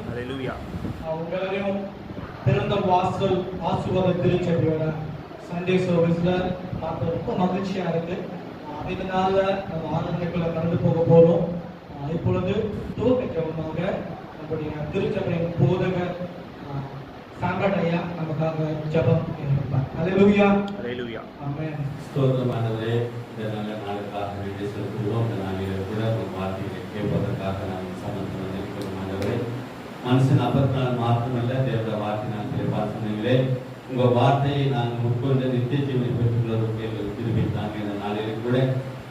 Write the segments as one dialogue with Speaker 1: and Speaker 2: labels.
Speaker 1: ஹalleluya.
Speaker 2: உங்களையும் திறந்த வாசல் ஆசீர்வாத திருச்சபையோட சண்டே சர்வீஸ்ல பார்த்து ரொம்ப மகிழ்ச்சியா இருக்கு. இதனால நம்ம ஆராதனைக்குள்ள கடந்து போக போறோம். இப்பொழுது துவக்கமாக நம்முடைய திருச்சபையின் போதகர் சாம்பட் ஐயா நமக்காக ஜெபம் இருப்பார். ஹalleluya.
Speaker 1: ஹalleluya.
Speaker 2: ஆமென்.
Speaker 3: ஸ்தோத்திரம் ஆண்டவரே, இந்த நல்ல நாளுக்காக நன்றி செலுத்துகிறோம். இந்த நாளில் கூட உங்கள் வார்த்தையை கேட்பதற்காக நாங்கள் சமர்ப்பணம் வந்திருக்கிறோம் ஆண்டவரே. மனுஷன் அப்பத்தினால் மாத்திரமல்ல, தேவனுடைய வார்த்தை நாங்கள் பார்த்துனீங்களே, உங்கள் வார்த்தையை நாங்கள் உட்கொண்டு நித்திய ஜீவனை பெற்றுள்ளவர்களுக்கு எங்களுக்கு திரும்பித்தாங்க. இந்த நாளில் கூட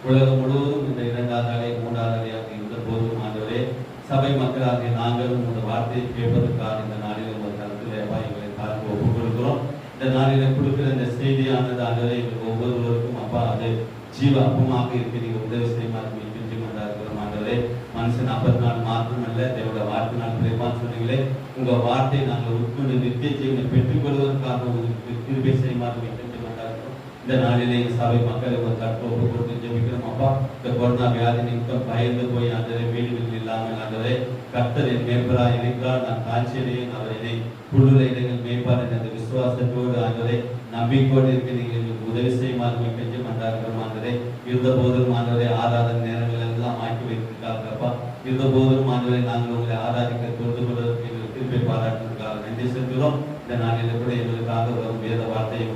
Speaker 3: உலகம் முழுவதும் இந்த 2வது அலை 3வது அலையாக இருந்த போதும் ஆண்டவரே, சபை மக்களாகிய நாங்களும் உங்கள் வார்த்தையை கேட்பதற்காக இந்த நாளில் உங்கள் கருத்தில் எங்களை பார்த்து ஒப்புக் கொடுக்கிறோம். இந்த நாளில் கொடுக்கிற இந்த செய்தியானது ஆண்டவரே எங்களுக்கு ஒவ்வொருவருக்கும் அப்பா அது ஜீவ அப்பமாக இருக்கு. நீங்கள் உதவி செய்யுமாறு செஞ்சு கொண்டாடுகிறோம் ஆண்டவரே. மனுஷன் 40 மாத்திரமல்ல, தேவனுடைய வார்த்தையினால் பிரிப்பான்னு சொன்னீங்களே, உங்கள் வார்த்தையை நாங்கள் உட்கொண்டு நித்திய ஜீவனை பெற்றுக்கொள்வதற்காக உங்களுக்கு கிருபை செய்யுமாறு செஞ்சு கொண்டாடுகிறோம். இந்த நாளிலே சபை மக்களை ஒரு கற்று ஒப்பு கொடுத்து ஜெபிக்கிறோம் அப்பா. இந்த கொரோனா வியாதி நிமித்தம் பயந்து போய் ஆண்டவரே வீடுகளில் இல்லாமல் ஆண்டவரே கர்த்தர் என் மேய்ப்பராய் இருக்கிறார், நான் காட்சியடையேன், அவர் என்னை புல்லுள்ள இடங்கள் மேய்ப்பார் என்ற விசுவாசத்தோடு ஆண்டவரே நம்பிக்கோடு இருக்க நீங்கள் எங்களுக்கு உதவி செய்யுமாறு கெஞ்சி கொண்டாடுகிறோம் ஆண்டவரே. இருந்த போதும் ஆண்டவரே ஆராதனை நேரங்கள் எல்லாம் ஆக்கி வைத்திருக்காங்க அப்பா. இருந்த போதும் ஆண்டவரே நாங்கள் உங்களை ஆராதிக்க தொழுது கொள்வதற்கு எங்களுக்கு திருப்பி பாராட்டுவதற்காக நன்றி செலுத்துகிறோம். இந்த நாளில் கூட எங்களுக்காக வரும் வேத வார்த்தையை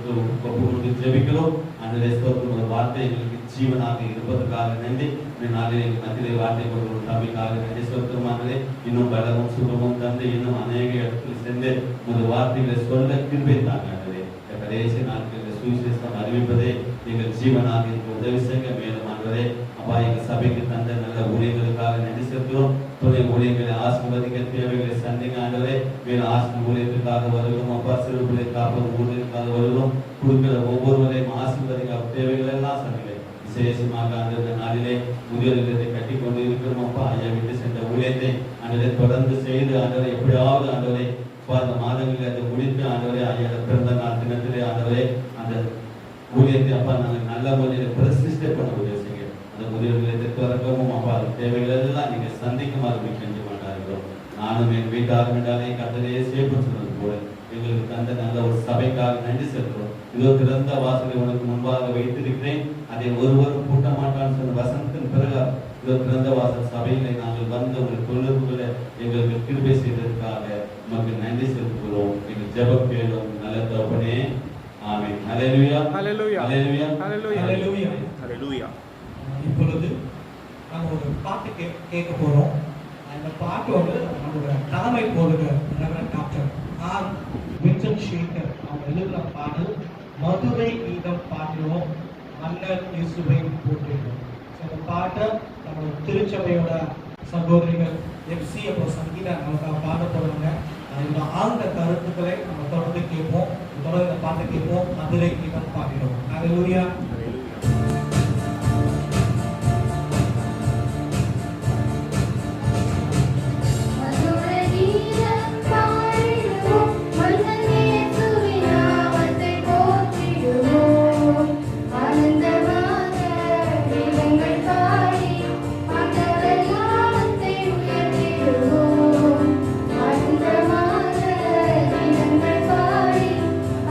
Speaker 3: ஒப்பு கொடுத்து ஜெபிக்கிறோம் ஆண்டவரே. ஸ்தோத்திரம், ஒரு வார்த்தை எங்களுக்கு ஜீவனாக இருப்பதற்காக நன்றி. இந்த நாளில் எங்கள் மத்தியிலே வார்த்தை கொடுக்கும் சபைக்காக நன்றி செலுத்துகிறோம் ஆண்டவரே. இன்னும் பலமும் சுகமும் தந்து இன்னும் அநேக இடத்தில் சென்று ஒரு வார்த்தைகளை சொல்ல கிருபை தாங்க ஆண்டவரே. கடைசி நாட்களில் சுவிசேஷம் அறிவிப்பதே எங்கள் ஜீவனாக எங்களுக்கு உதவி செய்ய மேலும் ஆண்டவரே அப்பா. எங்கள் சபைக்கு தந்த நல்ல ஊழியர்களுக்காக நன்றி செலுத்துகிறோம். துணை ஊழியர்களை ஆசீர்வதிக்க தேவைகளை சந்திங்க ஆண்டவரே. மேலும் ஆசிரியர் ஊழியத்துக்காக வருகிறோம் அப்பா. சிறு பிள்ளை காப்பது ஊழியத்துக்காக வருகிறோம். கொடுக்கிற ஒவ்வொருவரையும் ஆசீர்வதிக்க தேவைகள் எல்லாம் சந்திங்க. விசேஷமாக அந்த நாளிலே முதியோர்களை கட்டி கொண்டு இருக்கிறோம் அப்பா. ஐயா விட்டு சென்ற ஊழியத்தை ஆண்டவரை தொடர்ந்து செய்து ஆண்டவரை எப்படியாவது ஆண்டவரை அந்த மாதங்களில் அதை முடித்து ஆண்டவரே ஐயா பிறந்த நாள் தினத்திலே ஆண்டவரே அந்த ஊழியத்தை அப்பா நாங்கள் நல்ல முறையில் பிரசிஷ்டை பண்ண உதவி செய்ய அந்த முதியோர்களை திறக்கவும் அப்பா தேவைகள் எல்லாம் நீங்கள் சந்திக்குமாறு செஞ்சு கொண்டாடுகிறோம். நானும் என் வீட்டாக என்றாலே கத்தலையே சேப்பு சொன்னது போல எங்களுக்கு தந்த நல்ல ஒரு சபைக்காக நன்றி செலுத்துகிறோம். இதோ திறந்த வாசலை உனக்கு முன்பாக வைத்திருக்கிறேன், அதை ஒருவரும் பூட்ட மாட்டான்னு சொன்ன வசனத்தின் பிறகு இதோ திறந்த வாசல் சபையிலே நாங்கள் வந்து உங்கள் தொழில்களை எங்களுக்கு கிருபை செய்ததற்காக நமக்கு நன்றி செலுத்துகிறோம். எங்கள் ஜெபம் கேளும் நல்ல தகப்பனே, ஆமென். ஹல்லேலூயா,
Speaker 1: ஹalleluya,
Speaker 3: ஹல்லேலூயா,
Speaker 1: ஹalleluya,
Speaker 2: ஹalleluya,
Speaker 1: ஹalleluya.
Speaker 2: இப்பொழுது நம்ம ஒரு பாட்டு கேட்க போறோம். அந்த பாட்டு வந்து நம்மளோட தலைமை போதகர் டாக்டர் ஆர் வின்சென்ட் ஷேகர் அவங்க எழுதுகிற பாடல் மதுரை கீதம் பாடுவோம் மன்னர் இயேசுவை போற்றிடுவோம். இந்த பாட்டை நம்மளோட திருச்சபையோட சகோதரிகள் எஃப்சி அப்புறம் சங்கீதா நமக்கு பாட போறாங்க. இந்த ஆழ்ந்த கருத்துக்களை நம்ம தொடர்ந்து கேட்போம். தொடர்ந்து இந்த பாட்டை கேட்போம். மதுரை கீதம் பாடிடுவோம். ஹல்லேலூயா.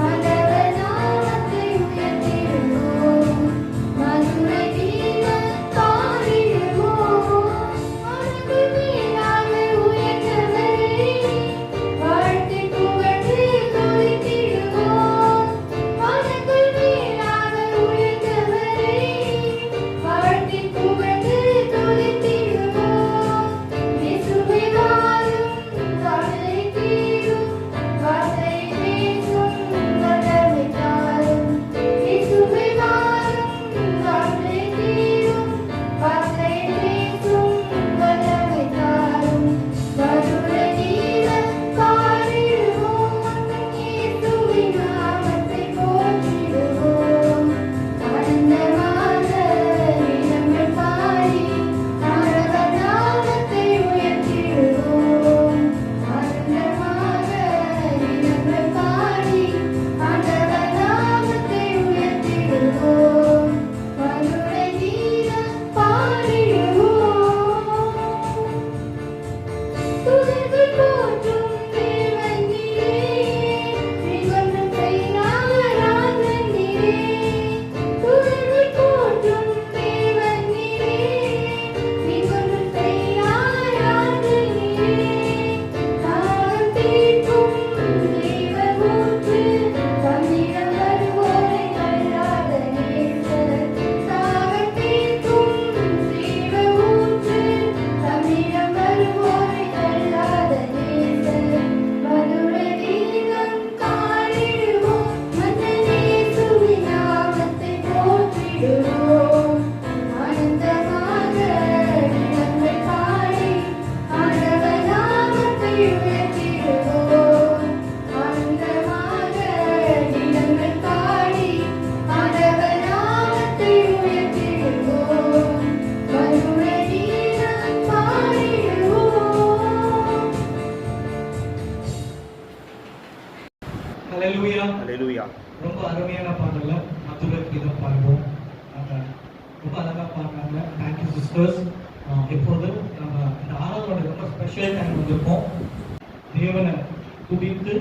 Speaker 4: ஆண்டவர் நாமத்தை உயர்த்திடுவோம்.
Speaker 2: ஹalleluya.
Speaker 1: Hallelujah.
Speaker 2: ரொம்ப அருமையான பாடல்ல மதுரை கீதம் பாடுவோம். நம்ம ரொம்ப அழகா பாடுறாங்க. Thank you sisters. இப்போது நம்ம இந்த ஆராதனை ரொம்ப ஸ்பெஷல் டைம் வந்திருக்கோம். தேவனை துதித்து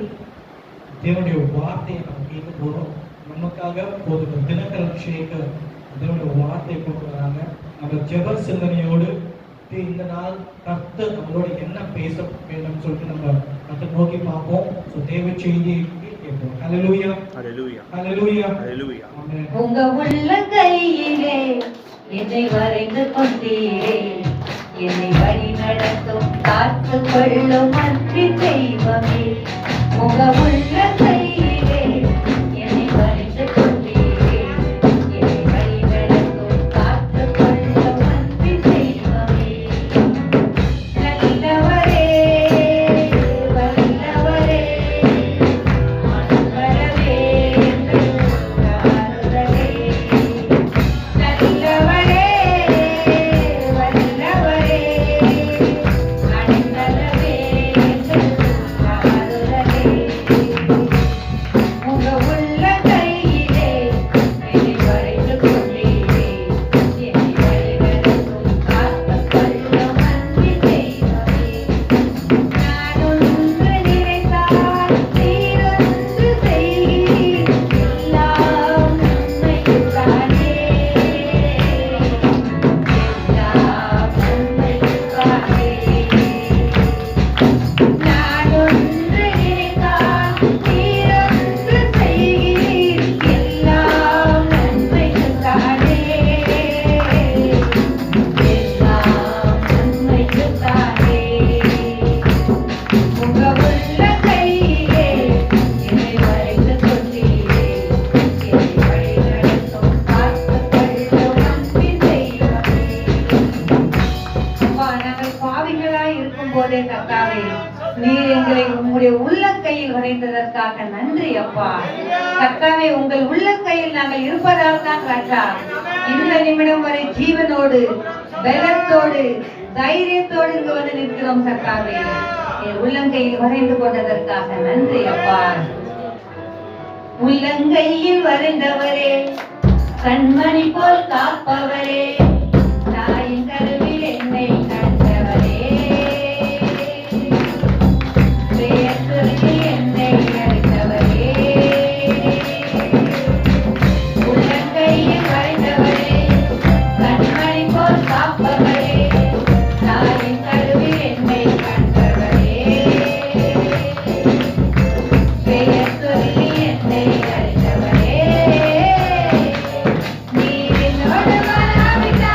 Speaker 2: தேவனுடைய வார்த்தையை நம்ம கேட்க போறோம். நமக்காக போதும் தினகரன் சேகர் தேவனுடைய வார்த்தையை கொண்டு வராங்க. நம்ம ஜெப சிந்தனையோடு இந்த நாள் கர்த்தர் நம்மளோட என்ன பேச வேண்டும் சொல்லிட்டு நம்ம கர்த்தர் நோக்கி பார்ப்போம். ஸோ தேவ செய்தியை கேட்போம். ஹalleluya.
Speaker 1: Hallelujah.
Speaker 2: ஹalleluya.
Speaker 1: Hallelujah.
Speaker 2: ஆமென்.
Speaker 4: உங்க உள்ள கையிலே என்னை வரைந்து கொண்டீரே, என்னை வழி நடத்தும் காத்து கொள்ளும் அன்பி தெய்வமே. உங்க உள்ள கையிலே என்னை வரைந்து கொண்டீரே, என்னை வழி நடத்தும் காத்து கொள்ளும் அன்பி தெய்வமே. நல்லவரே வல்லவரே ஆண்டவரே எங்கள் ஆறுதலே. நல்லவரே வல்லவரே ஆண்டவரே எங்கள் ஆறுதலே. உங்க உள்ள கையிலே என்னை வரைந்து கொண்டீரே, என்னை வழி நடத்தும் காத்து கொள்ளும் அன்பி தெய்வமே. நான் ஒன்று நினைத்தால் நீரொன்று செய்கிறீர், எல்லாம் நன்மைக்குத்தானே, எல்லாம் நன்மைக்குத்தானே. நான் ஒன்று நினைத்தால் நீரொன்று செய்கிறீர், எல்லாம் நன்மைக்குத்தானே, எல்லாம் நன்மைக்குத்தானே. உங்க உள்ள கையிலே என்னை வரைந்து கொண்டீரே, என்னை வழி நடத்தும் காத்து கொள்ளும் அன்பின் தெய்வமே. அப்பா, நாங்கள் பாவிகளாய் இருக்கும் போதே கர்த்தாவே, நீர் எங்களை உம்முடைய உள்ளங்கையில் வரைந்ததற்காக நன்றி அப்பா. கர்த்தாவே, உங்கள் உள்ளங்கையில் நாங்கள் இருப்பதால் தான் ராஜா இந்த நிமிடம் வரை ஜீவனோடு பலத்தோடு தைரியத்தோடு இங்கு வந்து நிற்கிறோம். கர்த்தாவே, என் உள்ளங்கையில் வரைந்து கொண்டதற்காக நன்றி அப்பா. உள்ளங்கையில் வரைந்தவரே, கண்மணி போல் காப்பவரே, தாயின் கருவில் என்னை கண்டவரே, பெயர் சொல்லி என்னை அழைத்தவரே. உள்ளங்கையில் வரைந்தவரே, கண்மணி போல் காப்பவரே, தாயின் கருவில் என்னை கண்டவரே, பெயர் சொல்லி என்னை அழைத்தவரே. நீர் என்னோடு வராவிட்டால்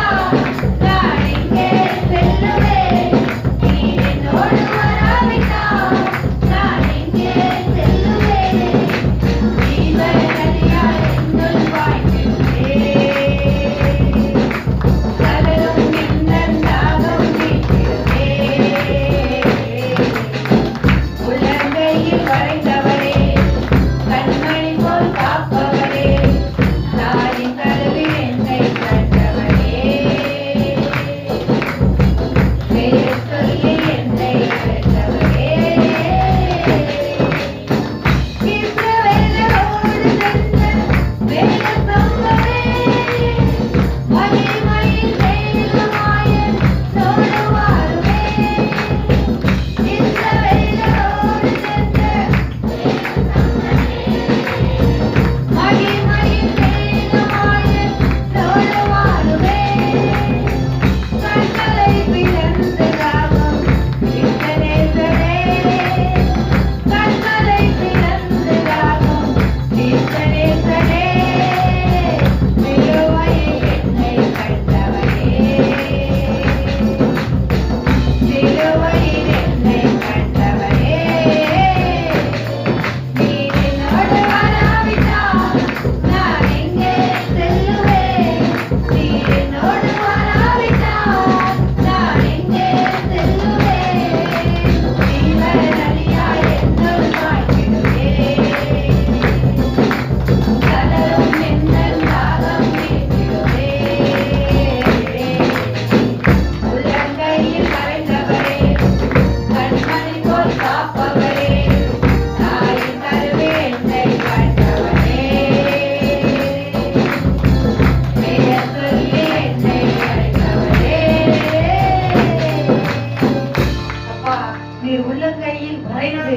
Speaker 4: உம்முடைய உள்ளங்கையில் வரைந்து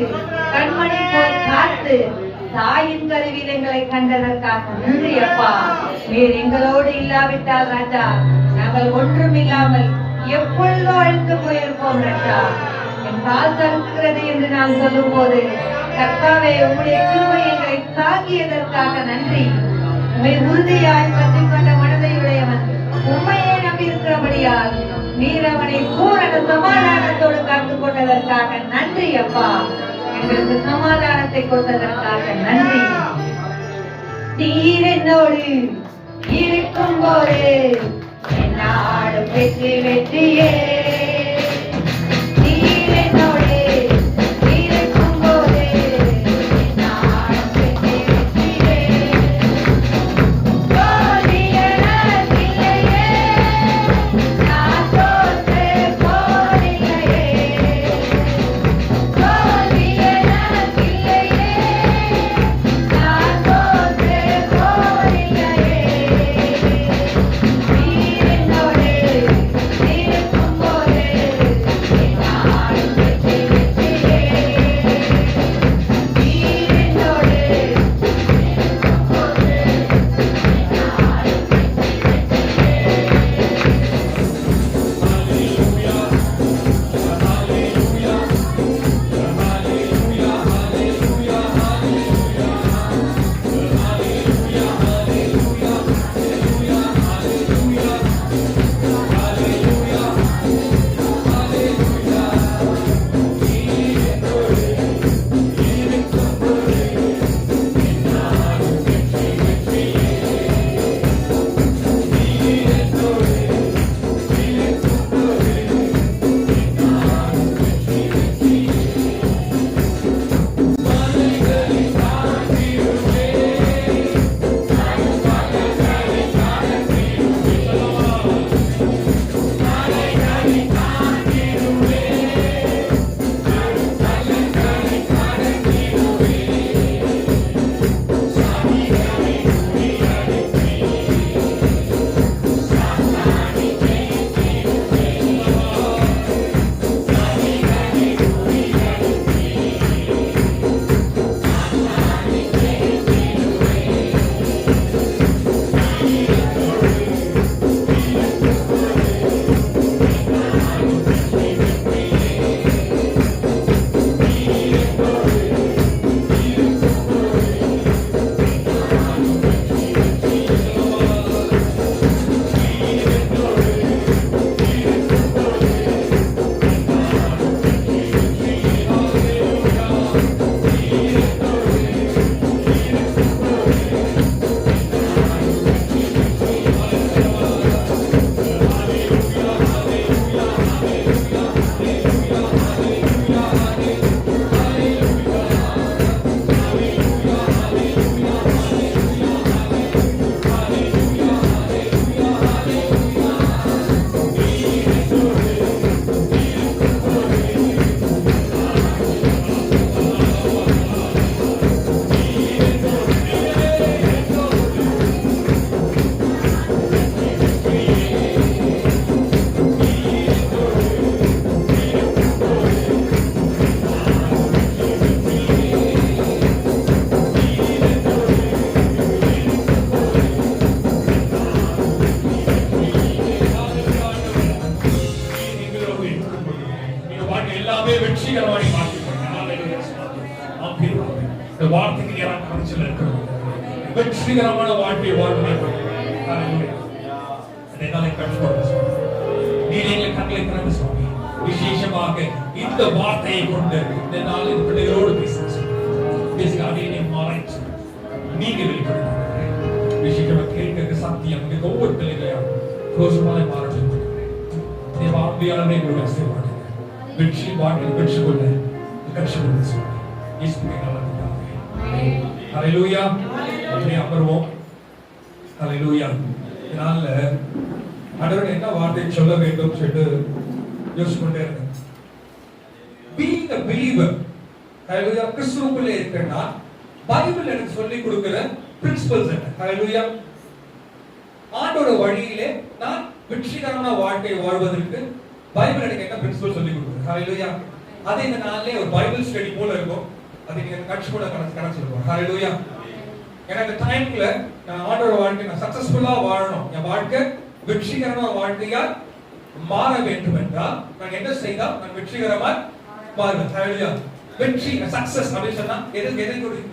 Speaker 4: கண்மணி போல் காத்து தாயின் கருவில் எங்களை கண்டதற்காக நன்றி அப்பா. நீர் எங்களோடு இல்லாவிட்டால் ராஜா நாங்கள் ஒன்றும் இல்லாமல் எப்பொழுதோ அழிந்து போயிருப்போம் ராஜா. என் கால் தடுக்கிறது என்று நான் சொல்லும் போது கர்த்தாவே உம்முடைய கிருபை எங்களை தாங்கியதற்காக நன்றி. உம்மை உறுதியாய் பற்றிக் கொண்ட மனதை உடையவன் உம்மையே நம்பி இருக்கிறபடியால் நீர் அவனை பூரண சமாதானத்தோடு காத்துக் கொண்டதற்காக நன்றி அப்பா. எங்களுக்கு சமாதானத்தை கொடுத்ததற்காக நன்றி. நீர் என்னோடு இருக்கும் போது என்னாலும் வெற்றி வெற்றியே. நீர் என்னோடு இருக்கும் போது என்னாலும் வெற்றி வெற்றியே. தோல்வி எனக்கில்லையே, நான் தோற்று போனில்லையே. தோல்வி எனக்கில்லையே, நான் தோற்று போனில்லையே. நீர் என்னோடு இருக்கும் போது என்னாலும் வெற்றி வெற்றியே. நீர் என்னோடு இருக்கும் போது என்னாலும்
Speaker 1: எல்லாமே வெற்றிகரமாய் இந்த வார்த்தைக்கு இறங்க இருக்கிறோம். வெற்றிகரமான வாழ்க்கையை வாழ்வதை நீரை கண்களை திறந்து சுவாமி விசேஷமாக இந்த வார்த்தையை கொண்டு இந்த நாளில் பிள்ளைகளோடு பேசுகிறேன். மறைச்சு நீங்க வெளிப்படுத்த விசேஷமாக கேட்க சத்தியம் ஒவ்வொரு பிள்ளைகளையும் ரோசமான மாறட்டும். தேவாம்பியாளரை செய்வாங்க வெற்றி வாழ்க்கையில் வெற்றி கொள்ள கற்றுக்கொள்ள ஹல்லேலூயா. அமர்வோம். ஹல்லேலூயா. இதனால ஆண்டவர் என்ன வார்த்தை சொல்ல வேண்டும் சொல்லிட்டு யோசிச்சு கொண்டே இருக்கேன். Being a believer, ஹல்லேலூயா, கிறிஸ்துவுக்குள்ளே இருக்கேன்னா பைபிள் எனக்கு சொல்லி கொடுக்கிற பிரின்சிபல்ஸ் என்ன? ஹல்லேலூயா. ஆண்டோட வழியிலே நான் வெற்றிகரமான வாழ்க்கை வாழ்வதற்கு பைபிள் எனக்கு என்ன பிரின்சிபல் சொல்லி கொடுக்குது? ஹல்லேலூயா. அது இந்த நாள்லயே ஒரு பைபிள் ஸ்டடி போல இருக்கும். அது நீங்க கட்சி கூட கணச்சிருக்கோம். ஹalleluya. எனக்கு டைம்ல நான் ஆண்டவரோட வாழ்க்கை நான் சக்சஸ்ஃபுல்லா வாழணும், என் வாழ்க்கை வெற்றிகரமான வாழ்க்கையா மாற வேண்டும் என்றால் நான் என்ன செய்தால் நான் வெற்றிகரமா மாறுவேன். ஹalleluya. வெற்றி சக்சஸ் அப்படின்னு சொன்னா எது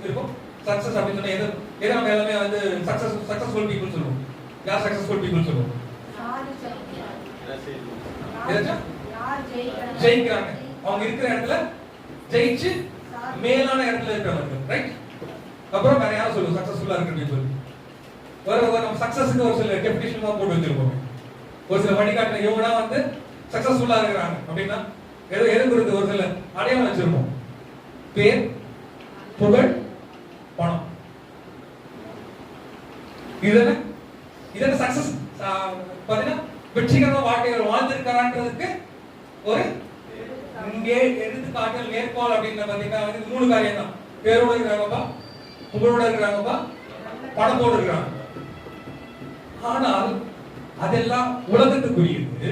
Speaker 1: இருக்கும்? சக்சஸ் அப்படின்னு சொன்னா எது நம்ம எல்லாமே வந்து சக்சஸ்ஃபுல் பீப்புள் சொல்லுவோம். யார் சக்சஸ்ஃபுல் பீப்புள் சொல்லுவோம்? ஜெயிக்கிறாங்க. அவங்க இருக்கிற இடத்துல ஜெயிச்சு மேலான இடத்துல இருக்கிறவங்க, ரைட்? அப்புறம் வேற யாரும் சொல்லுவோம் சக்சஸ்ஃபுல்லா இருக்கிற பீப்புள்? ஒரு நம்ம சக்சஸ்க்கு ஒரு சில டெஃபினிஷன் தான் போட்டு வச்சிருப்போம். ஒரு சில வழிகாட்டுல இவங்க தான் வந்து சக்சஸ்ஃபுல்லா இருக்கிறாங்க அப்படின்னா எது குறித்து ஒரு சில அடையாளம் வச்சிருப்போம். பேர், புகழ், பணம். இதென்ன சக்சஸ் பாத்தீங்கன்னா வெற்றிகரமான வாழ்க்கைகள் வாழ்ந்திருக்கிறான்றதுக்கு ஒரு இங்கே எடுத்துக்காட்டல் மேற்கோள் அப்படின்னு பாத்தீங்கன்னா வந்து 3 காரியம் தான். பேரோட இருக்கிறாங்கப்பா, புகழோட இருக்கிறாங்கப்பா, பணத்தோடு இருக்கிறாங்க. ஆனால் அதெல்லாம் உலகத்துக்குரியது.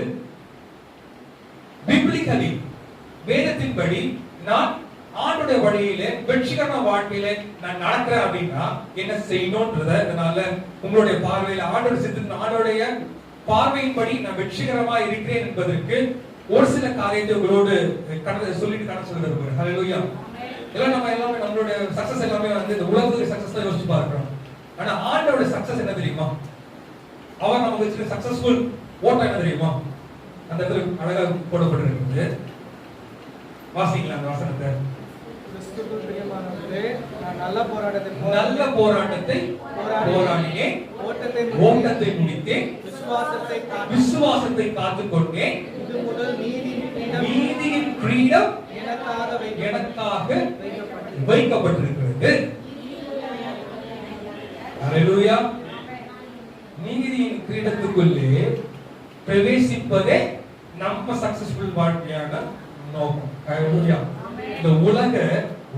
Speaker 1: பிப்ளிக்கலி வேதத்தின்படி நான் ஆண்டோட வழியில வெற்றிகரமான வாழ்க்கையில நான் நடக்கிறேன் அப்படின்னா என்ன செய்யணும்ன்றத இதனால உங்களுடைய பார்வையில ஆண்டோட சித்தத்தின் ஆண்டோடைய பார்வையின்படி நான் வெற்றிகரமா இருக்கிறேன் என்பதற்கு ஒரு சில காரியத்தை உங்களோடு சொல்லிட்டு கணக்கு சொல்ல விரும்புகிறேன். ஹalleluya. எல்லாம் நம்ம எல்லாமே நம்மளுடைய சக்சஸ் எல்லாமே வந்து இந்த உலகத்துக்கு சக்சஸ் தான் யோசிச்சு பார்க்கிறோம். ஆனா ஆண்டோட சக்சஸ் என்ன தெரியுமா? அவர் நமக்கு வச்சிருக்க சக்சஸ்ஃபுல் ஓட்டம் என்ன தெரியுமா? அந்த இடத்துல அழகா போடப்பட்டிருக்கிறது. வாசிக்கலாம் அந்த வசனத்தை.
Speaker 5: கிறிஸ்துவுக்குள் பிரியமானவர்களே, நான் நல்ல போராட்டத்தை
Speaker 1: போராடினேன், ஓட்டத்தை முடித்தேன், விசுவாசத்தை காத்துக்கொண்டேன்.
Speaker 5: இது முதல்
Speaker 1: நீதியின் கிரீடம் எனக்காக வைக்கப்பட்டிருக்கிறது. ஹalleluya. நீதியின் கிரீடத்துக்குள்ளே பிரவேசிப்பதே நம்ம சக்சஸ்ஃபுல் வாழ்க்கையான நோக்கம். ஹalleluya. இந்த உலக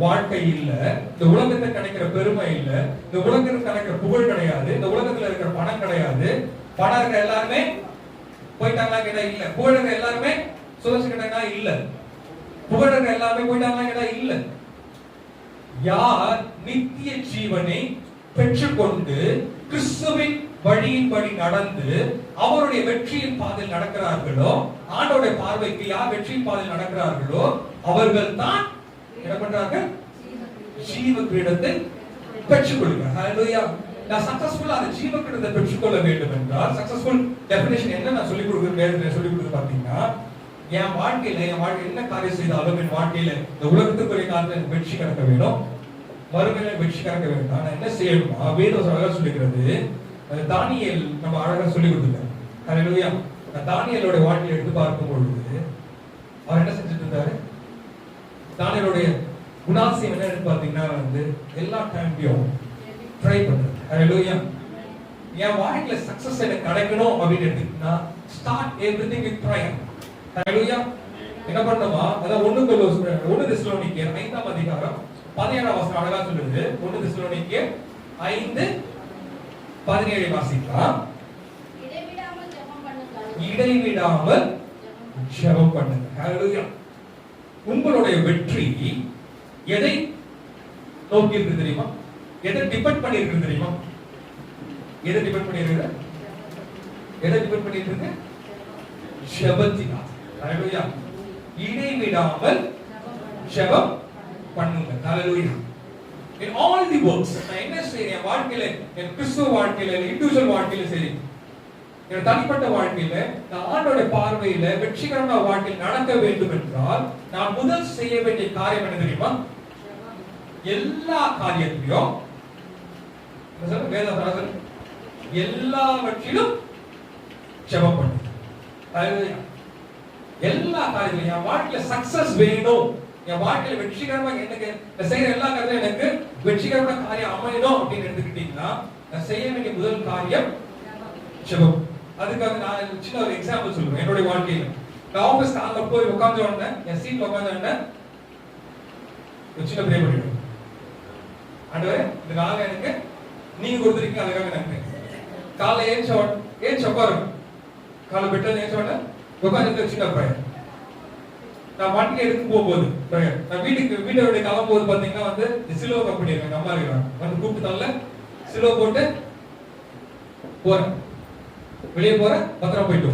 Speaker 1: வாழ்க்கை இல்ல, இந்த உலகத்தை கிடைக்கிற பெருமை இல்ல, இந்த உலகத்துல கிடைக்கிற புகழ் கிடையாது, இந்த உலகத்துல இருக்கிற பணம் கிடையாது. பணம் இருக்கிற எல்லாருமே போயிட்டாங்களா கேட்டா இல்ல. புகழ் இருக்கிற எல்லாருமே சுதர்சிக்கிட்டாங்களா இல்ல. புகழ் இருக்கிற எல்லாருமே போயிட்டாங்களா கேட்டா இல்ல. யார் நித்திய ஜீவனை பெற்றுக்கொண்டு கிறிஸ்துவின் வழியின்படி நடந்து அவருடைய வெற்றியின் பாதையில் நடக்கிறார்களோ, ஆண்டவருடைய பார்வைக்கு யார் வெற்றியின் பாதையில் நடக்கிறார்களோ அவர்கள் தான் என்ன பண்றார்கள்? ஜீவ கிரீடத்தை பெற்றுக்கொள்கிறார்கள். ஹalleluya. நான் சக்சஸ்ஃபுல்லா அந்த ஜீவ கிரீடத்தை பெற்றுக்கொள்ள வேண்டும் என்றால் சக்சஸ்ஃபுல் டெஃபினிஷன் என்ன நான் சொல்லிக் கொடுக்குறது பாத்தீங்கன்னா, என் வாழ்க்கையில என்ன காரியம் செய்தாலும் என் வாழ்க்கையில இந்த உலகத்துக்குரிய காலத்துல வெற்றி கிடைக்க வேணும், மறுமையில வெற்றி கிடைக்க வேண்டும். நான் என்ன செய்யணுமா? வேதம் அழகா சொல்லிக்கிறது. தானியேல் நம்ம அழகா சொல்லி கொடுத்துருக்காரு. ஹalleluya. தானியேலோட வாழ்க்கையை எடுத்து பார்க்கும் பொழுது அவர் என்ன செஞ்சுட்டு இருந்தாரு? தானியேலுடைய குணாதிசயம் என்னன்னு பாத்தீங்கன்னா வந்து எல்லா டைம்லயும் ட்ரை பண்றது. ஹalleluya. என் வாழ்க்கையில சக்சஸ் எனக்கு கிடைக்கணும் அப்படின்னு எடுத்துக்கிட்டா ஸ்டார்ட் எவ்ரிதிங் வித் ப்ரேயர். ஹalleluya. என்ன பண்ணணுமா? அதான் 1 தெசலோனிக்கேயர் 5ஆம் அதிகாரம் 17ஆம் வசனம் அழகா சொல்லுது. 1 தெசலோனிக்கேயர் 5:17 வாசிக்கலாம். இடைவிடாமல் ஜெபம் பண்ணுங்க. ஹalleluya. உங்களுடைய வெற்றி எதை நோக்கி இருக்கு தெரியுமா? எதை டிபெண்ட் பண்ணி இருக்கு தெரியுமா? எதை டிபெண்ட் பண்ணி இருக்கு? எதை டிபெண்ட் பண்ணி இருக்கு? ஜெபத்தினால். ஹalleluya. இடைவிடாமல் ஜெபம் பண்ணுங்க. ஹalleluya. In all the works, நான் என்ன செய்றேன் வாழ்க்கையில, என் கிறிஸ்துவ வாழ்க்கையில, இண்டிவிஜுவல் வாழ்க்கையில சரி, என் தனிப்பட்ட வாழ்க்கையில நான் ஆண்டோட பார்வையில வெற்றிகரமான வாழ்க்கையில் நடக்க வேண்டும் என்றால் நான் முதல் செய்ய வேண்டிய காரியம் என்ன தெரியுமா? எல்லா காரியத்திலும் வேதம் எல்லாவற்றிலும் ஜெபம் பண்ணு. எல்லா காரியத்திலும் என் வாழ்க்கையில சக்சஸ் வேணும், என் வாழ்க்கையில வெற்றிகரமா எனக்கு செய்யற எல்லா காரியத்திலும் எனக்கு வெற்றிகரமான காரியம் அமையணும் அப்படின்னு எடுத்துக்கிட்டீங்கன்னா நான் செய்ய வேண்டிய முதல் காரியம் ஜெபம். அதுக்காக நான் சின்ன ஒரு எக்ஸாம்பிள் சொல்றேன். என்னுடைய வாழ்க்கையில நான் ஆபீஸ் காலைல போய் உட்கார்ந்து உடனே என் சீட்ல உட்கார்ந்து உடனே ஒரு சின்ன பிரே பண்ணிடுவேன். ஆண்டவரே இந்த நாள் எனக்கு நீங்க கொடுத்துருக்கீங்க, அதுக்காக நன்றி. காலைல ஏஞ்ச உட்காருங்க. காலை பெட்ல ஏஞ்ச உடனே உட்கார்ந்து சின்ன பிரேயர். நான் வண்டி எடுத்து போகும்போது நான் வீட்டை விட கிளம்பும்போது பாத்தீங்கன்னா வந்து சிலுவை கம்பெனி இருக்காங்க, அம்மா இருக்கிறாங்க, வந்து கூப்பிட்டு தள்ள சிலுவை போட்டு போறேன், வெளியே போறேன், பத்திரம் போயிட்டு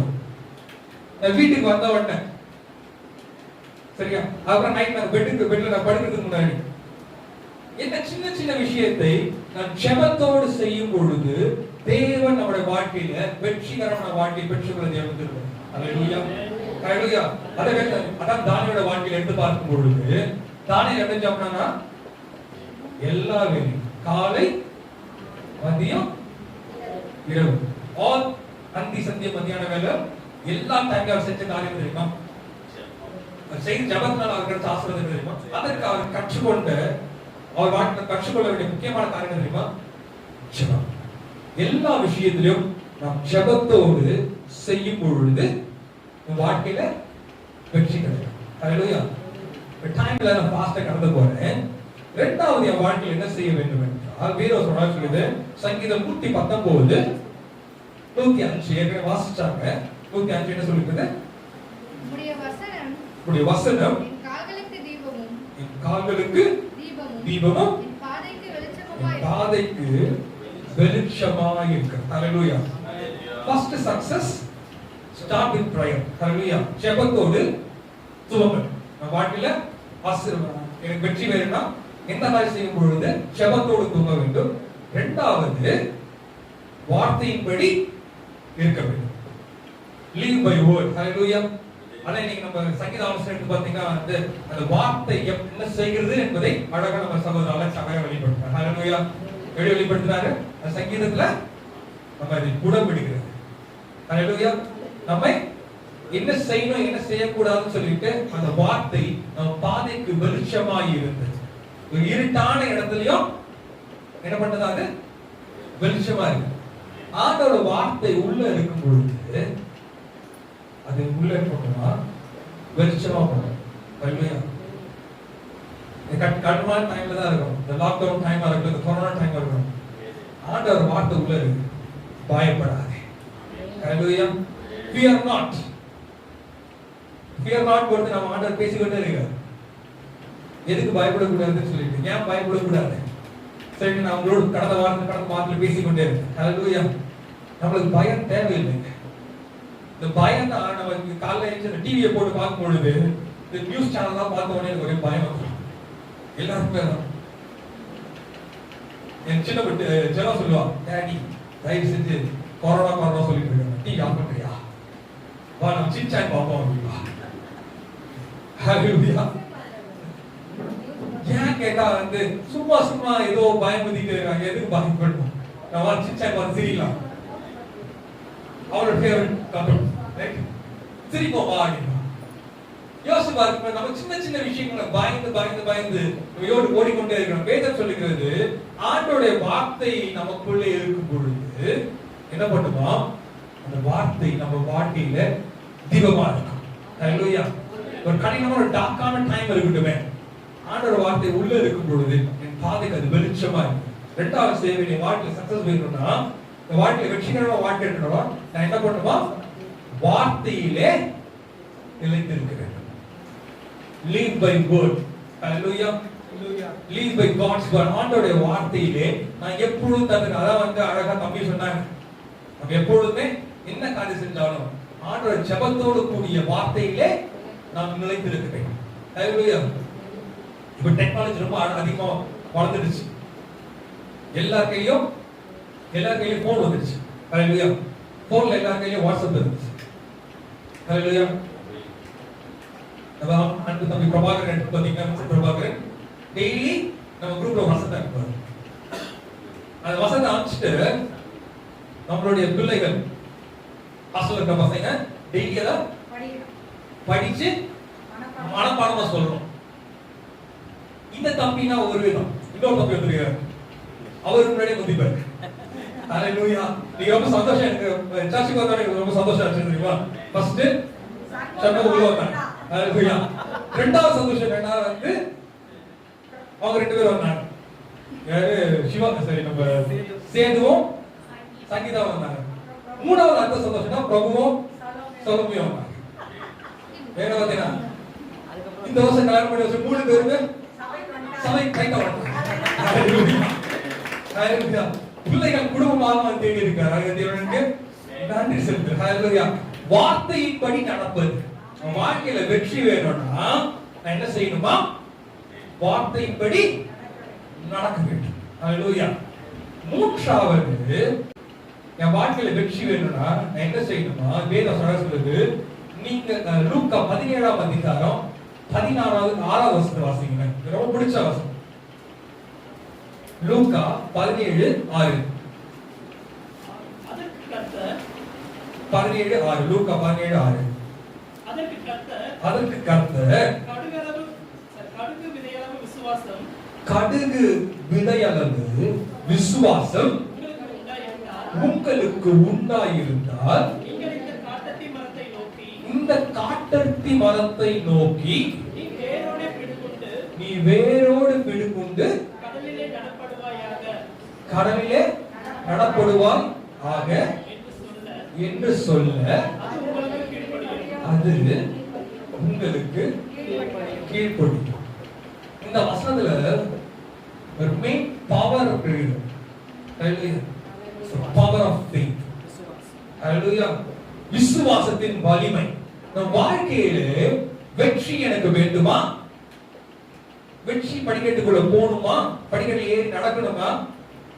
Speaker 1: நான் வீட்டுக்கு வந்த உடனே சரியா, அப்புறம் நைட் நான் பெட்ல நான் படுக்கிறதுக்கு முன்னாடி இந்த சின்ன சின்ன விஷயத்தை நான் ஜெபத்தோடு செய்யும் பொழுது தேவன் நம்முடைய வாழ்க்கையில வெற்றிகரமான வாழ்க்கை பெற்றுக்கொள்ள தேவன் திரும்ப. அல்லேலூயா, அல்லேலூயா. அதான் தானியோட வாழ்க்கையில எடுத்து பார்க்கும் பொழுது தானியேல் என்ன ஜெபம்னா எல்லா வேளையும் காலை மதியம் இரவு ஆல் அந்தி சந்திய மத்தியான வேலை எல்லா டைம்ல அவர் செஞ்ச காரியம் தெரியுமா? செய்த ஜபத்தினால் அவர் கிடைச்ச ஆசீர்வாதம் தெரியுமா? அதற்கு அவர் கற்றுக்கொண்ட அவர் வாழ்க்கையில் கற்றுக்கொள்ள வேண்டிய முக்கியமான காரியம் தெரியுமா? ஜெபம். எல்லா விஷயத்திலும் நாம் ஜெபத்தோடு செய்யும் பொழுது வாழ்க்கையில வெற்றி கிடைக்கும். அல்லேலூயா. டைம்ல நான் ஃபாஸ்டா கடந்து போறேன். இரண்டாவது என் வாழ்க்கையில் என்ன செய்ய வேண்டும் என்றால் வேதம் சொல்லுது, சங்கீதம் 119 105 ஏற்கனவே வாசிச்சாங்க. 105 என்ன சொல்லுது? உம்முடைய வசனம் என் கால்களுக்கு தீபமும் என் பாதைக்கு வெளிச்சமாய் இருக்கிறது. Hallelujah. First success start with prayer. Hallelujah. ஜெபத்தோடு துவங்கு. நம்ம வாழ்க்கையில ஆசீர்வாதம் எனக்கு வெற்றி வேணும்னா எந்த மாதிரி செய்யும் பொழுது ஜெபத்தோடு துவங்க வேண்டும். இரண்டாவது வார்த்தையின்படி இருக்க வேண்டும். live by word. ஹல்லேலூயா. அதான் இன்னைக்கு நம்ம சங்கீத ஆலோசனை எடுத்து பாத்தீங்கன்னா வந்து அந்த வார்த்தை என்ன செய்கிறது என்பதை அழகா நம்ம சகோதரர் அலெக்ஸ் அழகா வெளிப்படுத்துறாரு. ஹல்லேலூயா. வெளிப்படுத்துறாரு. அந்த சங்கீதத்துல நம்ம அதை குடம்பிடிக்கிறது. ஹல்லேலூயா. நம்ம என்ன செய்யணும் என்ன செய்யக்கூடாதுன்னு சொல்லிட்டு அந்த வார்த்தை நம்ம பாதைக்கு வெளிச்சமாய் இருந்தது. ஒரு இருட்டான இடத்துலயும் என்ன பண்ணது? அது வெளிச்சமா இருக்கு. ஆண்டோட வார்த்தை உள்ள இருக்கும் பொழுது அது உள்ள போனா வெளிச்சமா போகும். ஹல்லேலூயா. கடுமையான டைம்ல தான் இருக்கும். இந்த லாக்டவுன் டைமா இருக்கும், இந்த கொரோனா டைமா இருக்கும். ஆண்டவர் வார்த்தை உள்ள இருக்கு. பயப்படாதே. ஹல்லேலூயா. fear not. fear not போட்டு நம்ம ஆண்டவர் பேசிக்கிட்டே இருக்காரு. எதுக்கு பயப்படக்கூடாதுன்னு சொல்லிட்டு, ஏன் பயப்படக்கூடாது? சரி, நான் உங்களோட கடந்த வாரத்துல பேசிக்கொண்டே இருக்கேன். ஹல்லேலூயா. நம்மளுக்கு பயம் தேவையில்லை. இந்த பயம் தான் நம்ம காலைல எழுந்து டிவியை போட்டு பார்க்கும் பொழுது இந்த நியூஸ் சேனல்லாம் பார்த்த உடனே எனக்கு ஒரே பயம் வந்துடும். எல்லாருக்குமே தான். என் சின்ன பட்டு ஜெலா சொல்லுவா, டேடி தயவு செஞ்சு கொரோனா சொல்லிட்டு இருக்காங்க, டிவி ஆஃப் பண்றியா, வா நம்ம சின்சான் பார்ப்போம் அப்படின்னா. ஹல்லேலூயா. ஏன் கேட்டா வந்து சும்மா ஏதோ பயமுறுத்திட்டு இருக்காங்க, எதுக்கு பயப்படணும்? நான் சின்சான் பார்த்து சிரிக்கலாம். அவரோட ஃபேவரட் கார்ட்டூன், ரைட்? சிரிப்போம் வா அப்படின்னா. யோசிச்சு பாருங்க, நம்ம சின்ன விஷயங்களை பயந்து ஓடிக்கொண்டே இருக்கிறோம். வேதம் சொல்லுகிறது, ஆண்டோடைய வார்த்தை நமக்குள்ளே இருக்கும் பொழுது என்ன பண்ணுமா? அந்த வார்த்தை நம்ம வாழ்க்கையில தீபமா இருக்கும். ஹல்லேலூயா. ஒரு கடினமான ஒரு டார்க்கான டைம் இருக்கட்டுமே, ஆண்டோட வார்த்தை உள்ள இருக்கும் பொழுது என் பாதைக்கு அது வெளிச்சமா இருக்கும். இரண்டாவது செய்ய வேண்டிய வாழ்க்கையில சக்சஸ் வேணும்னா, இந்த வாழ்க்கையில வெற்றிகரமா வாழ்க்கை இருக்கணும்னா நான் என்ன பண்ணுமா? வார்த்தையிலே நிலைத்திருக்க வேண்டும். live by word. Hallelujah. live by God's word. ஆண்டவருடைய வார்த்தையிலே நான் எப்பொழுதும் அதான் வந்து அழகா தம்பி சொன்னாங்க, நம்ம எப்பொழுதுமே என்ன காரியம் செஞ்சாலும் ஆண்டவருடைய ஜெபத்தோடு கூடிய வார்த்தையிலே நாம் நிலைத்திருக்க வேண்டும். Hallelujah. இப்ப டெக்னாலஜி ரொம்ப அதிகமா வளர்ந்துடுச்சு. எல்லார் கையிலும் போன் வந்துருச்சு. ஹல்லேலூயா. போன்ல எல்லார் கையிலும் வாட்ஸ்அப் இருந்துச்சு. ஹல்லேலூயா. நம்ம அன்பு தம்பி பிரபாகரன் பாத்தீங்கன்னா, பிரபாகரன் டெய்லி நம்ம குரூப்ல வசனம் அனுப்புவார். அந்த வசனத்தை அனுப்பிச்சிட்டு நம்மளுடைய பிள்ளைகள் ஹாஸ்டல்ல இருக்க பசங்க டெய்லி அதை படிச்சு மனப்பாடமா சொல்லணும். இந்த தம்பினா ஒரு விதம், இன்னொரு தம்பி வந்துருக்காரு, அவருக்கு முன்னாடியே முந்திப்பாரு. ஹல்லேலூயா. நீங்க ரொம்ப சந்தோஷம், எனக்கு சர்ச்சுக்கு வந்தா எனக்கு ரொம்ப சந்தோஷம் ஆச்சு தெரியுமா? ஃபர்ஸ்ட் சர்ச்சுக்கு உள்ள வந்தாங்க. ஹல்லேலூயா. ரெண்டாவது சந்தோஷம் என்னன்னா வந்து அவங்க ரெண்டு பேரும் வந்தாங்க. யாரு? சிவா, சரி நம்ம சேதுவும் சங்கீதாவும் வந்தாங்க. மூணாவது அடுத்த சந்தோஷம்னா பிரபுவும் சௌமியும் வந்தாங்க. வேற பார்த்தீங்கன்னா இந்த வருஷம் கல்யாணம் பண்ணி வச்சு 3 பேருமே சபை கைட்ட ஹalleluya. பிள்ளைகள் குடும்பமாக தேடி இருக்காங்க. தேவனுக்கு நன்றி செலுத்து. ஹalleluya. வார்த்தையின்படி நடப்பது. வாழ்க்கையில வெற்றி வேணும்னா நான் என்ன செய்யணுமா? வார்த்தையின்படி நடக்க வேண்டும். ஹalleluya. மூன்றாவது என் வாழ்க்கையில வெற்றி வேணும்னா நான் என்ன செய்யணுமா? வேதம் சொல்லுது. நீங்க லூக்கா 17ஆம் அதிகாரம் 6வது வசனத்தை வாசிங்க. ரொம்ப பிடிச்ச வசனம். லூக்கா 17:6. லூக்கா 17:6. அதற்கு கர்த்தர் கடுகு விதையளவு விசுவாசம் உங்களுக்கு உண்டாயிருந்தால் இந்த காட்டத்தி மரத்தை நோக்கி நீ வேரோடு பிடுங்குண்டு கடலிலே நடப்படுவாய் ஆக என்று சொல்ல அது உங்களுக்கு கீழ்ப்படியும். இந்த வசனத்துல ஒரு மெயின் பவர் இருக்குது. ஹalleluya. Power of faith. ஹalleluya. விசுவாசத்தின் வலிமை. நம் வாழ்க்கையிலே வெற்றி எனக்கு வேண்டுமா? வெற்றி படிக்கட்டுக்குள்ள போகணுமா? படிக்கட்டில் ஏறி நடக்கணுமா?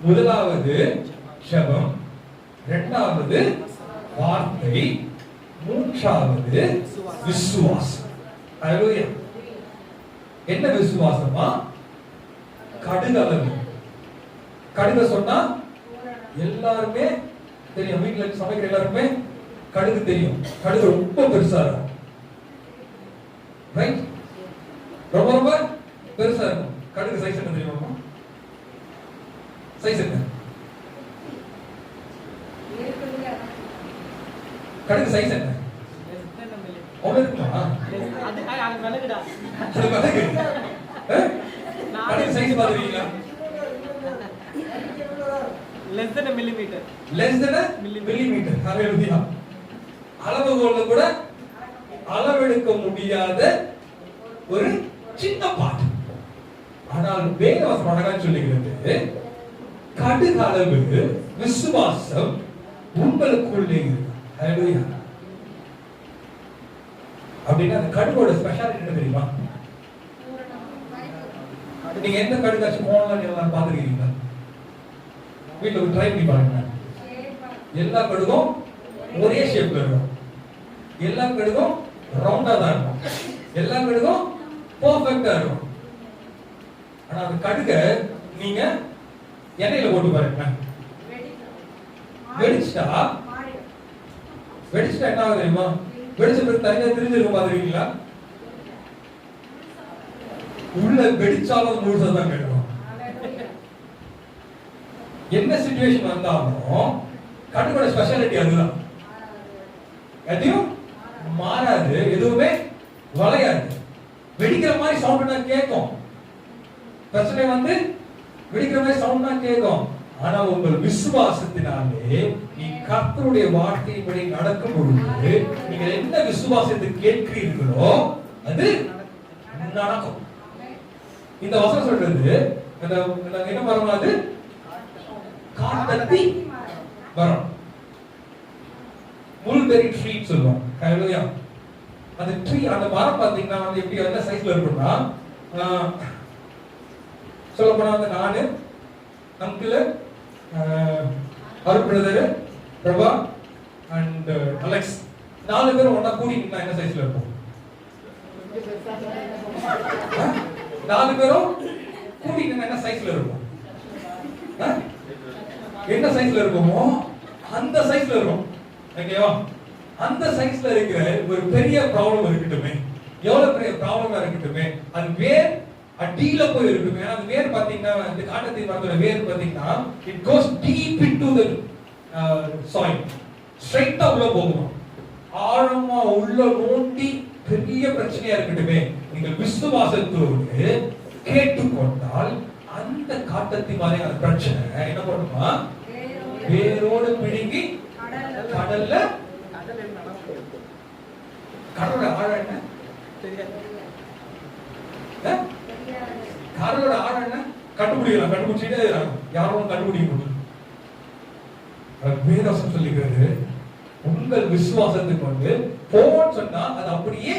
Speaker 1: முதலாவது ஜெபம், இரண்டாவது வார்த்தை, மூன்றாவது விசுவாசம். ஹalleluya. என்ன விசுவாசமா? கடுகளவு. கடுக சொன்னா எல்லாருமே தெரியும். வீட்டுல சமைக்கிற எல்லாருமே கடுகு தெரியும். கடுகு ரொம்ப பெருசா இருக்கும். ரைட்? ரொம்ப ரொம்ப பெருசா இருக்கும். கடுகு சைஸ் என்ன தெரியுமா? சைஸ் என்ன? கடுகு சைஸ் என்ன? அவ்வளவு இருக்குமா? அது விலகுடா. அது விலகு. கடுகு சைஸ் பாத்துறீங்களா?
Speaker 5: less than a millimeter.
Speaker 1: less than a millimeter. ஹalleluya. அளவுகோல்ல கூட அளவெடுக்க முடியாத ஒரு சின்ன பாட்டு. ஆனால் வேதம் அழகா சொல்லுகிறது, கடுகு அளவு விசுவாசம் உங்களுக்குள்ளே இருக்கு. ஹalleluya. அப்படின்னா அந்த கடுகோட ஸ்பெஷாலிட்டி என்ன தெரியுமா? நீங்க எந்த கடுகாச்சும் போனலாம் எல்லாம் பாத்துருக்கீங்களா? வீட்டுல ட்ரை பண்ணி பாருங்க. எல்லா கடுகும் ஒரே ஷேப்ல இருக்கும். எல்லா கடுகும் ரவுண்டா தான் இருக்கும். எல்லா கடுகும் பெர்ஃபெக்ட்டா இருக்கும். ஆனா அந்த கடுக நீங்க எண்ணெயில போட்டு பாருங்க. வெடிச்சா என்ன ஆகுது தெரியுமா? வெடிச்ச பிறகு தனியா தெரிஞ்சிருக்கும் பாத்துருக்கீங்களா? உள்ள வெடிச்சாலும் முழுசா தான் கேட்கும். என்ன சிச்சுவேஷன் வந்தாலும் கடுகோட ஸ்பெஷாலிட்டி அதுதான். எதையும் மாறாது, எதுவுமே வளையாது. வெடிக்கிற மாதிரி சவுண்ட் தான் கேட்கும். பிரச்சனை வந்து வெடிக்கிற மாதிரி சவுண்ட் தான் கேட்கும். ஆனா உங்கள் விசுவாசத்தினாலே நீ கர்த்தருடைய வார்த்தையின்படி நடக்கும் பொழுது நீங்க என்ன விசுவாசத்தை கேட்கிறீர்களோ அது நடக்கும். இந்த வசனம் சொல்றது என்ன மரம்? அது காட்டத்தி மரம். முல்பெரி ட்ரீ சொல்லுவோம். ஹalleluya. அந்த ட்ரீ, அந்த மரம் பாத்தீங்கன்னா வந்து எப்படி என்ன சைஸ்ல இருக்கும்னா, சொல்ல போனா வந்து நானு, uncle, Arul brother, Prabha and Alex 4 பேரும் ஒண்ணா கூடி நின்னா என்ன சைஸ்ல இருக்கும்? 4 பேரும் கூடி நின்னா என்ன சைஸ்ல இருக்கும்? என்ன சைஸ்ல இருக்குமோ அந்த சைஸ்ல இருக்கும். ஓகேவா? அந்த சைஸ்ல இருக்கிற ஒரு பெரிய ப்ராப்ளம் இருக்கட்டுமே, எவ்வளவு பெரிய ப்ராப்ளமா இருக்கட்டுமே, அது வேர் அடியில போய் இருக்குமே. அந்த வேர் பாத்தீங்கன்னா இந்த காட்டத்தி மரத்தோட வேர் பாத்தீங்கன்னா it goes deep into the soil. ஸ்ட்ரைட்டா உள்ள போகும். ஆழமா உள்ள நோண்டி பெரிய பிரச்சனையா இருக்கட்டுமே, நீங்கள் விசுவாசத்தோடு கேட்டுக்கொண்டால் அந்த காட்டத்தி மாதிரியான பிரச்சனை என்ன பண்ணுமா? வேரோடு பிடுங்கி கடல்ல. கடல்ல ஆழம் என்ன? கடலோட ஆழம் என்ன? கண்டுபிடிக்கலாம், கண்டுபிடிச்சிட்டே இருக்காங்க, யாரும் கண்டுபிடிக்க முடியும். வேதம் சொல்லுகிறது, உங்கள் விசுவாசத்துக்கு வந்து போன்னு சொன்னா அது அப்படியே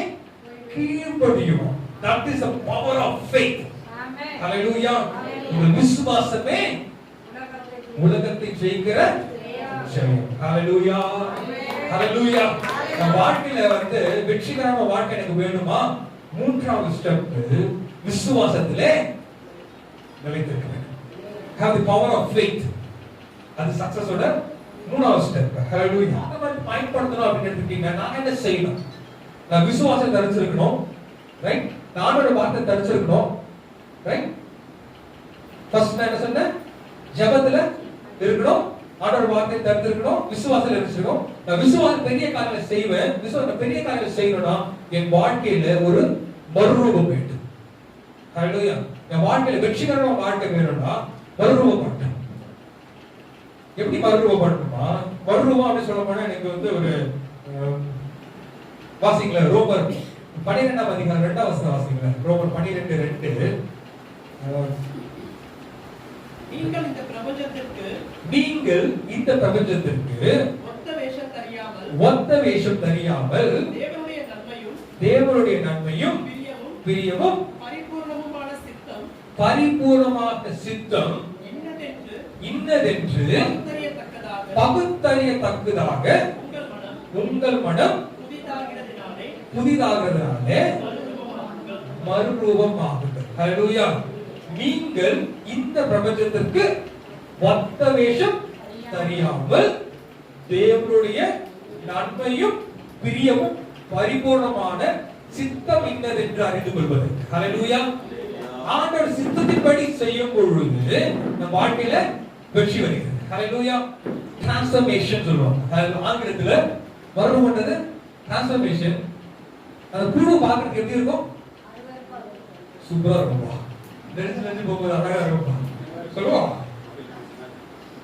Speaker 1: கீழ்ப்படியும். That is the power of faith. Amen. Hallelujah. உங்கள் விசுவாசமே உலகத்தை ஜெயிக்கிற ஜெயம். Hallelujah. Hallelujah. நம்ம வாழ்க்கையில வந்து வெற்றிகரமான வாழ்க்கை எனக்கு வேணுமா? மூன்றாவது ஸ்டெப் விசுவாசத்திலே நிலைத்திருக்க வேண்டும். Have the power of faith. அது சக்சஸோட மூணாவது ஸ்டெப். ஹalleluya. அத வந்து பயன்படுத்தணும் அப்படின்னு எடுத்துக்கிட்டீங்க, நான் என்ன செய்யணும்? நான் விசுவாசம் தரிச்சிருக்கணும், ரைட்? நான் ஆண்டோட வார்த்தை தரிச்சிருக்கணும், ரைட்? ஃபர்ஸ்ட் நான் என்ன சொன்னேன்? ஜெபத்துல இருக்கணும், ஆண்டோட வார்த்தை தரிச்சிருக்கணும், விசுவாசத்துல இருக்கணும். நான் விசுவாசம் பெரிய காரியங்களை செய்வேன். விசுவாசம் பெரிய காரியங்களை செய்யணும்னா என் வாழ்க்கையில ஒரு மறுரூபம் வேண்டும். ஹalleluya. என் வாழ்க்கையில வெற்றிகரமான வாழ்க்கை வேணும்னா மறுரூபம். எப்படி மறுரூபப்படுமா? மறுரூபம் அப்படி சொல்ல போனா எனக்கு வந்து ஒரு வாசிங்களா, ரோமர் 12ஆம் அதிகாரம் 2ஆம் வசனம் வாசிங்களா. ரோமர் 12:2.
Speaker 6: நீங்கள் இந்த பிரபஞ்சத்திற்கு
Speaker 1: ஒத்த வேஷம் தெரியாமல் தேவனுடைய நன்மையும் பிரியமும் பரிபூர்ணமான சித்தம் இன்னதென்று பகுத்தறியத்தக்கதாக உங்கள் மனம் புதிதாகிறதுனாலே மறுரூபமாகுங்கள். ஹalleluya. நீங்கள் இந்த பிரபஞ்சத்திற்கு ஒத்த வேஷம் தெரியாமல் தேவனுடைய நன்மையும் பிரியமும் பரிபூர்ணமான சித்தம் இன்னதென்று அறிந்து கொள்வது. ஹalleluya. ஆண்டவர் சித்தத்தின்படி செய்யும் பொழுது நம் வாழ்க்கையில வெற்றி வருகிறது. ஹalleluya. டிரான்ஸ்ஃபர்மேஷன் சொல்லுவாங்க ஆங்கிலத்துல. மறுரூபம்ன்றது டிரான்ஸ்ஃபர்மேஷன். அந்த புழு பார்க்கறதுக்கு எப்படி இருக்கும்? சூப்பரா இருக்கும்பா. நெரிச்சு போகும்போது அழகா இருக்கும்பா சொல்லுவோம்.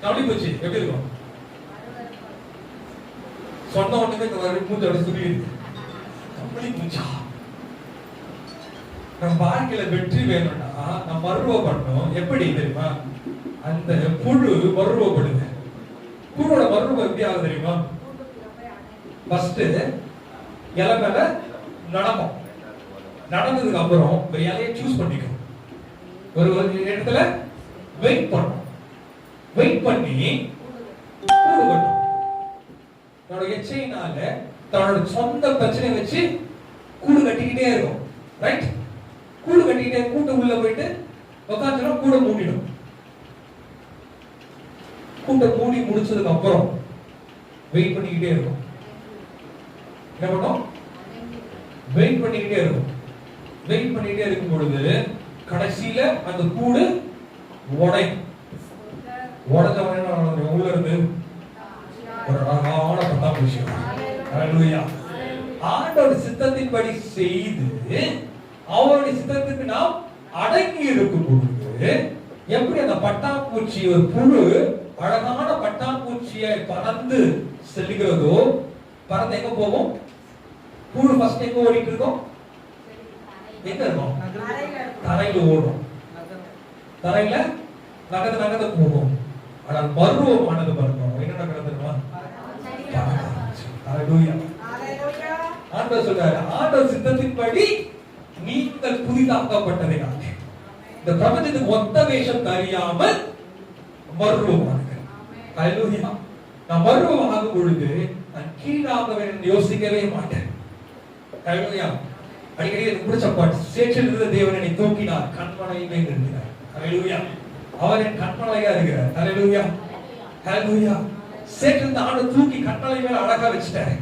Speaker 1: அப்படி போச்சு எப்படி இருக்கும்? சொன்ன உடனே மூஞ்சி அப்படி சுருங்கிடுது. அப்படி போச்சா? நம்ம வாழ்க்கையில வெற்றி வேணும்னா நம்ம மறுரூபப்படணும். எப்படி தெரியுமா? அந்த புழு மறுரூபப்படுது. புழுவோட மறுரூபம் எப்படி ஆகுது தெரியுமா? ஃபர்ஸ்ட் இலை மேல நடக்கும். நடந்ததுக்கு அப்புறம் ஒரு இலையை சூஸ் பண்ணிக்கும். ஒரு இடத்துல வெயிட் பண்ணும். வெயிட் பண்ணி கூடு கட்டும். தன்னோட எச்சையினால தன்னோட சொந்த பிரச்சனை வச்சு கூடு கட்டிக்கிட்டே இருக்கும். ரைட்? கூடு கட்டிக்கிட்டே கூட்டு உள்ள போயிட்டு உட்காந்துடும், கூட மூடிடும். கூட்டை மூடி முடிச்சதுக்கு அப்புறம் வெயிட் பண்ணிக்கிட்டே இருக்கும். என்ன பண்ணும்? வெயிட் பண்ணிக்கிட்டே இருக்கும். வெயிட் பண்ணிக்கிட்டே இருக்கும் பொழுது கடைசியில அந்த கூடு உடையும். உடைஞ்சவன உள்ள இருந்து ஒரு அழகான பட்டாம்பூச்சி. ஹalleluya. ஆண்டவர் சித்தத்தின்படி செய்து அவருடைய சித்தத்துக்கு நாம் அடங்கி இருக்கும் பொழுது எப்படி அந்த பட்டாம்பூச்சி, ஒரு புழு அழகான பட்டாம்பூச்சியை பறந்து செல்கிறதோ, பறந்து எங்க போகும்? புழு ஃபர்ஸ்ட் எங்க ஓடிட்டு இருக்கும்? எங்க இருக்கும்? தரையில ஓடும். தரையில நகர்ந்து போகும். ஆனால் மறுரூபமானது பாருங்க என்ன நடக்குதுன்னா, ஹalleluya. ஆண்டவர் சொல்றாரு, ஆண்டவர் சித்தத்தின்படி நீங்கள் புதிதாக்கப்பட்டதினாலே இந்த பிரபஞ்சத்துக்கு ஒத்த வேஷம் தெரியாமல் மறுரூபமாகுங்கள். ஹalleluya. நான் மறுரூபமாகும் பொழுது நான் கீழாக வேண்டும் யோசிக்கவே மாட்டேன். ஹalleluya. அடிக்கடி எனக்கு பிடிச்ச பாட்டு, சேற்றில் இருந்த தேவன் என்னை தூக்கினார், கண்மலை மேல் நிறுத்தினார். ஹalleluya. அவர் என் கண்மலையா இருக்கிறார். ஹalleluya. ஹalleluya. சேற்றில் ஆண்டவர் தூக்கி கண்மலை மேல அழகா வச்சிட்டாரு.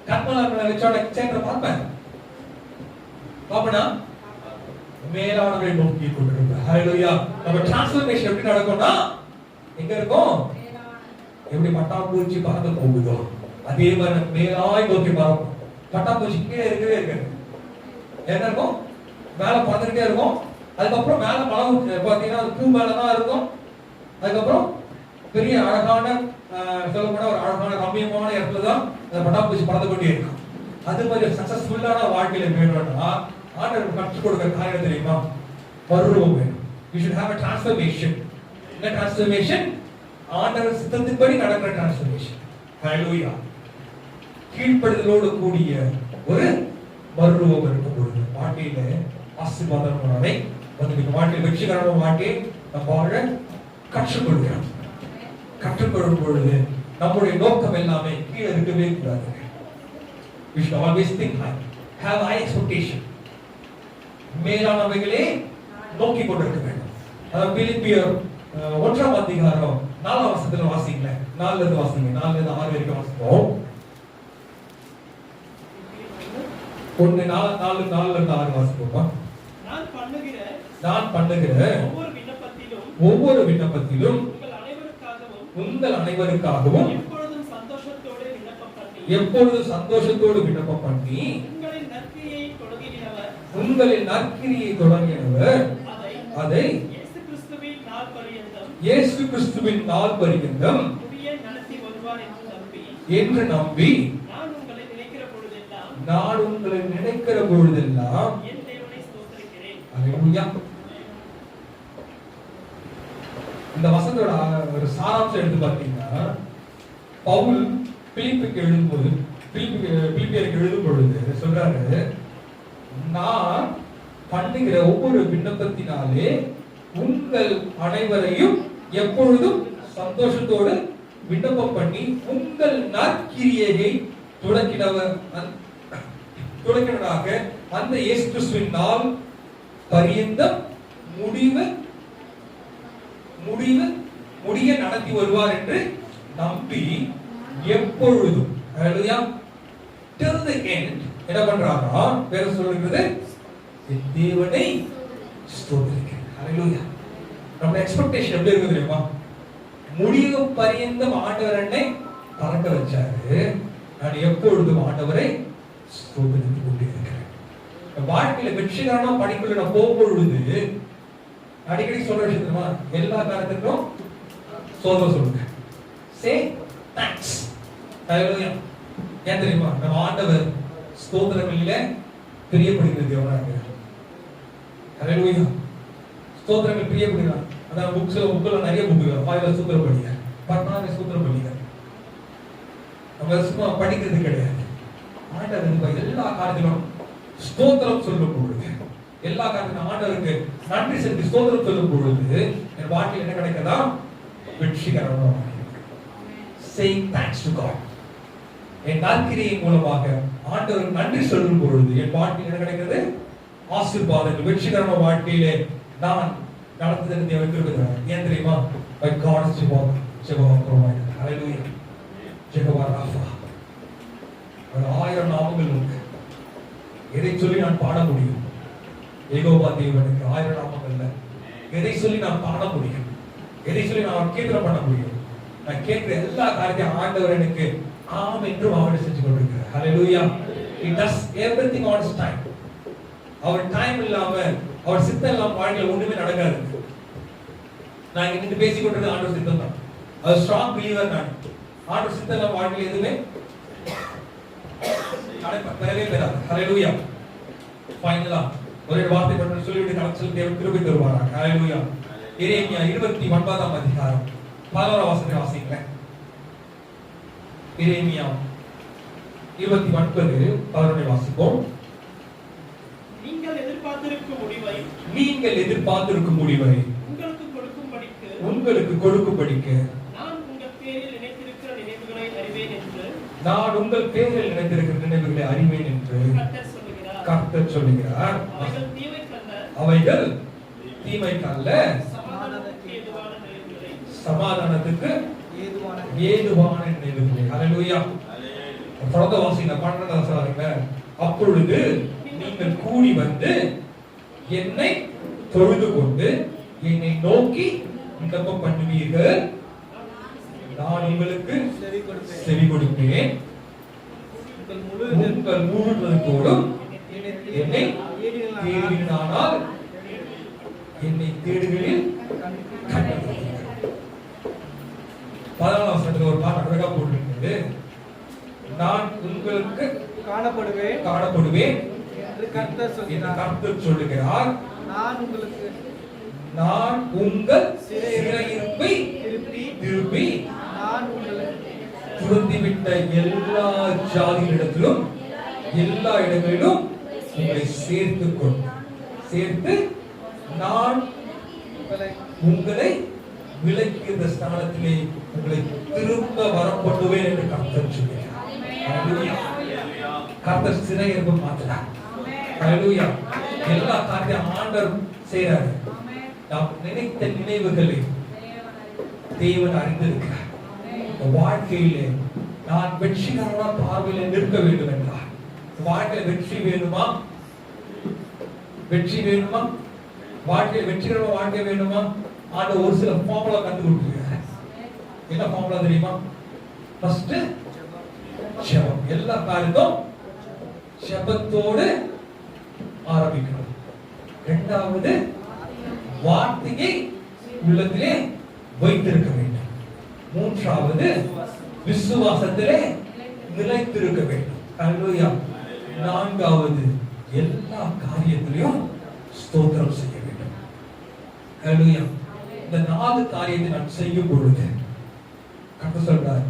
Speaker 1: கண்மலை மேல வச்சோட சேற்றை பார்ப்பேன். பாப்பனா மேலானவை நோக்கி கொண்டிருக்கிறார். ஹalleluya. நம்ம டிரான்ஸ்ஃபர்மேஷன் எப்படி நடக்கும்னா எங்க இருக்கும்? எப்படி பட்டாம்பூச்சி பறந்து போகுதோ அதே மாதிரி மேலாய் நோக்கி பறக்கும். பட்டாம்பூச்சி கீழே இருக்கவே இருக்காது. என்ன இருக்கும்? மேல பறந்துகிட்டே இருக்கும். அதுக்கப்புறம் மேல மழை பாத்தீங்கன்னா பூ மேலதான் இருக்கும். அதுக்கப்புறம் பெரிய அழகான சொல்லப்போனா ஒரு அழகான ரம்மியமான இடத்துலதான் அந்த பட்டாம்பூச்சி பறந்து கொண்டே இருக்கும். அது மாதிரி சக்சஸ்ஃபுல்லான வாழ்க்கையில வேணும்னா ஆண்டவர் கற்றுக் கொடுக்கிற காரியம் தெரியுமா? மறுரூபம் வேணும். You should have a transformation. என்ன transformation? ஆண்டவர் சித்தத்தின்படி நடக்கிற transformation. Hallelujah. கீழ்ப்படிதலோடு கூடிய ஒரு மறுரூபம் இருக்கும் பொழுது வாழ்க்கையில ஆசீர்வாதமானவை வந்து வாழ்க்கையில் வெற்றிகரமான வாழ்க்கையை நம்ம வாழ கற்றுக்கொள்கிறோம். கற்றுக்கொள்ளும் பொழுது நம்முடைய நோக்கம் எல்லாமே கீழே இருக்கவே கூடாது. We should always think high. Have high expectation. மேலானவைகளே நோக்கி கொண்டிருக்க வேண்டும். அதாவது பிலிப்பியர் 1ஆம் அதிகாரம் 4ஆம் வசனத்துல வாசிங்களே. 4ல இருந்து வாசிங்க. 4ல இருந்து 6 வரைக்கும் வாசிப்போம். 4ல இருந்து 6 வாசிப்போம். நான் பண்ணுகிற ஒவ்வொரு விண்ணப்பத்திலும் உங்கள் அனைவருக்காகவும் எப்பொழுதும் சந்தோஷத்தோடு விண்ணப்பம் பண்ணி உங்களின் நற்கிரியை தொடங்கினவர் அதை இயேசு கிறிஸ்துவின் நாள் பரியந்தம் என்று நம்பி நான் உங்களை நினைக்கிற பொழுதெல்லாம் அல்லேலூயா. இந்த வசனத்தோட ஒரு சாராம்சம் எடுத்து பார்த்தீங்கன்னா, பவுல் பிலிப்பியருக்கு எழுதும் பொழுது சொல்றாரு, நான் பண்ணுகிற ஒவ்வொரு விண்ணப்பத்தினாலே உங்கள் அனைவரையும் எப்பொழுதும் சந்தோஷத்தோடு விண்ணப்பம் பண்ணி உங்கள் நற்கிரியையை தொடக்கினவராக அந்த இயேசு கிறிஸ்துவின் நாள் பரியந்தம் முடிய நடத்தி வருவார் என்று நம்பி எப்பொழுதும் ஹalleluya till the end என்ன பண்றாரா? வேற சொல்றது தேவனை ஸ்தோத்திரிக்கிறேன். ஹalleluya. நம்ம எக்ஸ்பெக்டேஷன் எப்படி இருக்கு தெரியுமா? முடிவு பரியந்தம் ஆண்டவர் என்னை பறக்க வச்சாரு, நான் எப்பொழுதும் ஆண்டவரை ஸ்தோத்திரித்துக் கொண்டே இருக்கிறேன். வாழ்க்கையில வெற்றிகரமா படிக்குள்ள நான் போகும்பொழுது அடிக்கடி சொல்ற விஷயம் தெரியுமா? எல்லா காரியத்துக்கும் சோதனை சொல்லுங்க. Say thanks. ஹalleluya. ஏன் தெரியுமா? நம்ம ஆண்டவர் ஸ்தோத்திரங்களிலே பிரியப்படுகிற தேவனா இருக்கிறார். ஹalleluya. ஸ்தோத்திரங்கள் பிரியப்படுகிறார். அதான் புக்ல நிறைய புக்குகள் 5 ஸ்தோத்திரம் படிங்க, 14 ஸ்தோத்திரம் படிங்க. நம்ம சும்மா படிக்கிறது கிடையாது. ஆண்டவர் எல்லா காரியத்திலும் ஸ்தோத்திரம் சொல்லும் பொழுது, எல்லா காரியத்திலும் ஆண்டவருக்கு நன்றி செலுத்தி ஸ்தோத்திரம் சொல்லும் பொழுது என் வாழ்க்கையில் என்ன கிடைக்குதா? வெற்றிகரமாக. Saying thanks to God. என் நற்கிரியின் மூலமாக ஆண்டவருக்கு நன்றி சொல்லும் பொழுது என் வாழ்க்கையில் என்ன கிடைக்கிறது? ஆசீர்வாதங்கள். வெற்றிகரமான வாழ்க்கையிலே நான் நடத்துதல் தேவன் இருக்கிறார். ஏன் தெரியுமா? By God's Jehovah provider. Hallelujah. Jehovah Rapha. ஒரு 1000 நாமங்கள் உண்டு. எதை சொல்லி நான் பாட முடியும்? யெகோவா தேவனுக்கு 1000 நாமங்கள்ல எதை சொல்லி நான் பாட முடியும்? எதை சொல்லி நான் கீர்த்தனை பண்ண முடியும்? நான் கேட்கிற எல்லா காரியத்தையும் ஆண்டவர் எனக்கு ஆம் என்று அவர் செஞ்சு கொண்டிருக்கிறார். Hallelujah. He does everything on his time. அவர் டைம் இல்லாம அவர் சித்தம் இல்லாம வாழ்க்கையில ஒண்ணுமே நடக்காது. நான் இங்க நின்று பேசிக் கொண்டிருக்கிறது ஆண்டவர் சித்தம் தான். அது ஸ்ட்ராங் பிலீவர் நான். ஆண்டவர் சித்தம் இல்லாம வாழ்க்கையில எதுவுமே பெறவே பெறாது. Hallelujah. ஃபைனலா ஒரு வார்த்தை மட்டும் சொல்லிவிட்டு கலெக்ஷன் தேவன் கிருபை தருவாராக. Hallelujah. எரேமியா 29ஆம் அதிகாரம் 11ஆம் வசனத்தை வாசிங்களேன். எரேமியா 29:11 வாசிப்போம்.
Speaker 6: நீங்கள்
Speaker 1: எதிர்பார்த்திருக்கும் முடிவை உங்களுக்கு கொடுக்கும்படிக்கு நான் உங்கள் பேரில் நினைத்திருக்கிற நினைவுகளை அறிவேன் என்று கர்த்தர் சொல்லுகிறார். அவைகள் தீமைக்கல்ல, சமாதானத்துக்கு ஏதுவான நினைவுகளே. ஹalleluya. தொடர்ந்து வாசிங்க 12ஆம் வசனம். அப்பொழுது நீங்கள் கூடி வந்து என்னை தொழுது கொண்டு என்னை நோக்கி விண்ணப்பம் பண்ணுவீர்கள், நான் உங்களுக்கு செவி கொடுப்பேன். உங்கள் முழுவதோடும் என்னை தேடினானால் என்னை தேடுகளில் கண்டீர்கள். 14ஆம் வசனத்துல ஒரு பாட்டு அழகா போட்டிருக்கிறது. நான் உங்களுக்கு காணப்படுவேன்
Speaker 5: கர்த்தர் சொல்கிறார்.
Speaker 1: கர்த்தர் சொல்லுகிறார்,
Speaker 5: நான் உங்களுக்கு
Speaker 1: நான் உங்கள் சிறையிருப்பை திருப்பி
Speaker 5: நான் உங்களுக்கு
Speaker 1: துரத்திவிட்ட எல்லா ஜாதிகளிடத்திலும் எல்லா இடங்களிலும் உங்களை சேர்த்து நான் உங்களை விலக்கிய ஸ்தானத்திலே உங்களை திரும்ப வரப்படுவேன் என்று கர்த்தர் சொல்கிறார். கர்த்தர் சிறையிருப்பு மாற்றுறார். ஹல்லேலூயா. எல்லா காரியத்தையும் ஆண்டவர் செய்றாரு. நாம் நினைத்த நினைவுகளை தேவன் அறிந்திருக்கிறார். வாழ்க்கையிலே நான் வெற்றிகரமான பார்வையில நிற்க வேண்டும் என்றார். வாழ்க்கையில வெற்றி வேணுமா? வாழ்க்கையில் வெற்றிகரமான வாழ்க்கை வேணுமா? ஆண்டவர் ஒரு சில ஃபார்முலா கண்டு கொடுத்திருக்கிறார். என்ன ஃபார்முலா தெரியுமா? ஃபர்ஸ்ட் ஜெபம். எல்லா காரியத்தும் ஜெபத்தோடு ஆரம்பிக்கணும். இரண்டாவது வார்த்தையை உள்ளத்திலே வைத்திருக்க வேண்டும். மூன்றாவது விசுவாசத்திலே நிலைத்திருக்க வேண்டும். ஹல்லேலூயா. நான்காவது எல்லா காரியத்திலும் ஸ்தோத்திரம் செய்ய வேண்டும். ஹல்லேலூயா. இந்த 4 காரியத்தை நான் செய்யும் பொழுது கர்த்தர் சொல்றார்,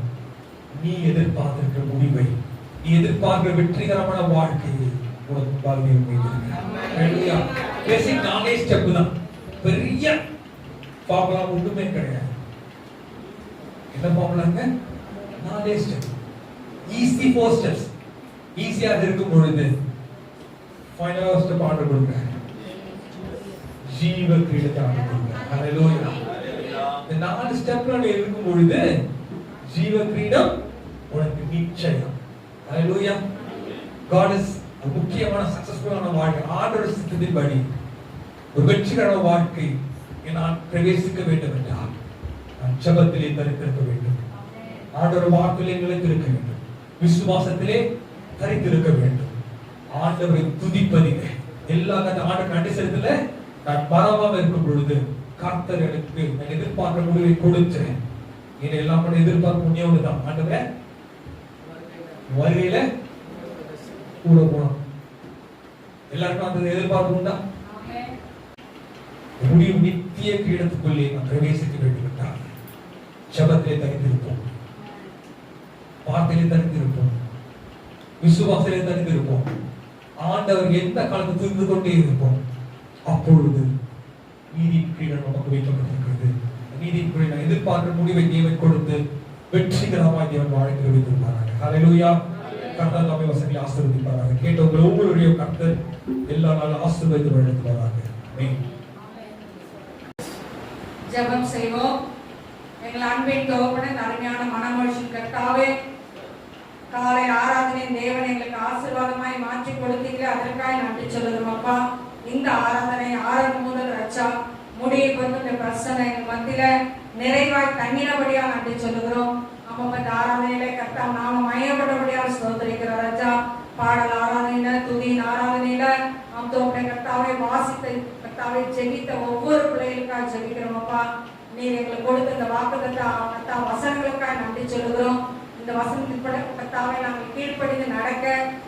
Speaker 1: நீ எதிர்பார்த்திருக்கிற முடிவை, நீ எதிர்பார்க்கிற வெற்றிகரமான வாழ்க்கையை உனக்கு வாழ்க்கையில் வைத்திருக்கிறார். ஹல்லேலூயா. பேசிக் 4 ஸ்டெப் தான். பெரிய ஃபார்முலா ஒன்றுமே கிடையாது. என்ன ஃபார்முலாங்க? 4 ஸ்டெப். Easy 4 steps. ஈஸியாக இருக்கும் பொழுது ஃபைனல் ஸ்டெப் ஆர்டர் கொடுக்கிறார். ஜீவ கிரீடத்தை ஆர்டர் கொடுக்கிறார். ஹல்லேலூயா. இந்த 4 ஸ்டெப்ல நீ இருக்கும் பொழுது ஜீவ கிரீடம் உனக்கு நிச்சயம். ஹல்லேலூயா. God is முக்கியமான சக்சஸ்ஃபுல்லான வாழ்க்கை ஆர்டர் சித்தத்தின்படி ஒரு வெற்றிகரமான வாழ்க்கை நான் பிரவேசிக்க வேண்டும் என்றால் நான் ஜெபத்திலே தரித்திருக்க வேண்டும். ஆண்டவர் வார்த்தையிலே நிலைத்திருக்க வேண்டும். விசுவாசத்திலே தரித்திருக்க வேண்டும். ஆண்டவரை துதிப்பதிலே எல்லா ஆண்டவர் நன்றி செலுத்தல நான் பரவாம இருக்கும் பொழுது கர்த்தர் எனக்கு நான் எதிர்பார்க்கிற முடிவை கொடுத்து இதை எல்லாம் கூட எதிர்பார்க்க முடியாது தான். ஆண்டவரே வருகையில கூட போனோம். எல்லாருக்கும் அந்த எதிர்பார்ப்பு உண்டா? முடிவு நித்திய கிரீடத்துக்குள்ளே நாம் பிரவேசிக்க வேண்டும் என்றால் ஜெபத்திலே தரித்திருப்போம், வார்த்தையிலே தரித்திருப்போம், விசுவாசத்திலே தரித்திருப்போம். ஆண்டவர் எந்த காலத்தை தூக்கி கொண்டே இருப்போம். அப்பொழுது நீதி கிரீடம் நமக்கு வைக்கப்பட்டிருக்கிறது. நீதி கிரீடம் எதிர்பார்க்கிற முடிவை தேவன் கொடுத்து வெற்றிகரமாய் தேவன் வாழ வைத்திருப்பார்கள். ஹல்லேலூயா. கர்த்தர் நம்மை வசதி ஆசீர்வதிப்பாராக. கேட்ட உங்கள் ஒவ்வொருவரையும் கர்த்தர் எல்லா நாளும் ஆசீர்வதித்து வழிநடத்துவாராக. ஆமென்.
Speaker 7: ஜெபம் செய்வோம். எங்கள் அன்பின் தகப்பனே, அருமையான மனமகிழ்ச்சி கர்த்தாவே, காலை ஆராதனை தேவன் எங்களுக்கு ஆசீர்வாதமாய் மாற்றி கொடுத்தீங்களே, அதற்காக நன்றி சொல்லுறோம் அப்பா. இந்த ஆராதனை ஆரம்பம் முதல் ரட்சா முடியை பொறுத்த பிரசனை எங்கள் மத்தியில நிறைவாய் தங்கினபடியா நன்றி சொல்லுகிறோம். அப்ப இந்த ஆராதனையில கர்த்தா நாம மயப்படபடியா ஸ்தோத்திரிக்கிறோம் ராஜா. பாடல் ஆராதனையில, துதியின் ஆராதனையில அம்தோப்பனை கர்த்தாவை வாசித்த கர்த்தாவை ஜெபித்த ஒவ்வொரு பிள்ளைகளுக்காக ஜெபிக்கிறோம் அப்பா. நீர் எங்களுக்கு கொடுத்த இந்த வாக்குத்தத்த வசனங்களுக்காக நன்றி சொல்லுகிறோம். இந்த வசனத்தின்படி கர்த்தாவை நாங்கள் கீழ்ப்படிந்து நடக்க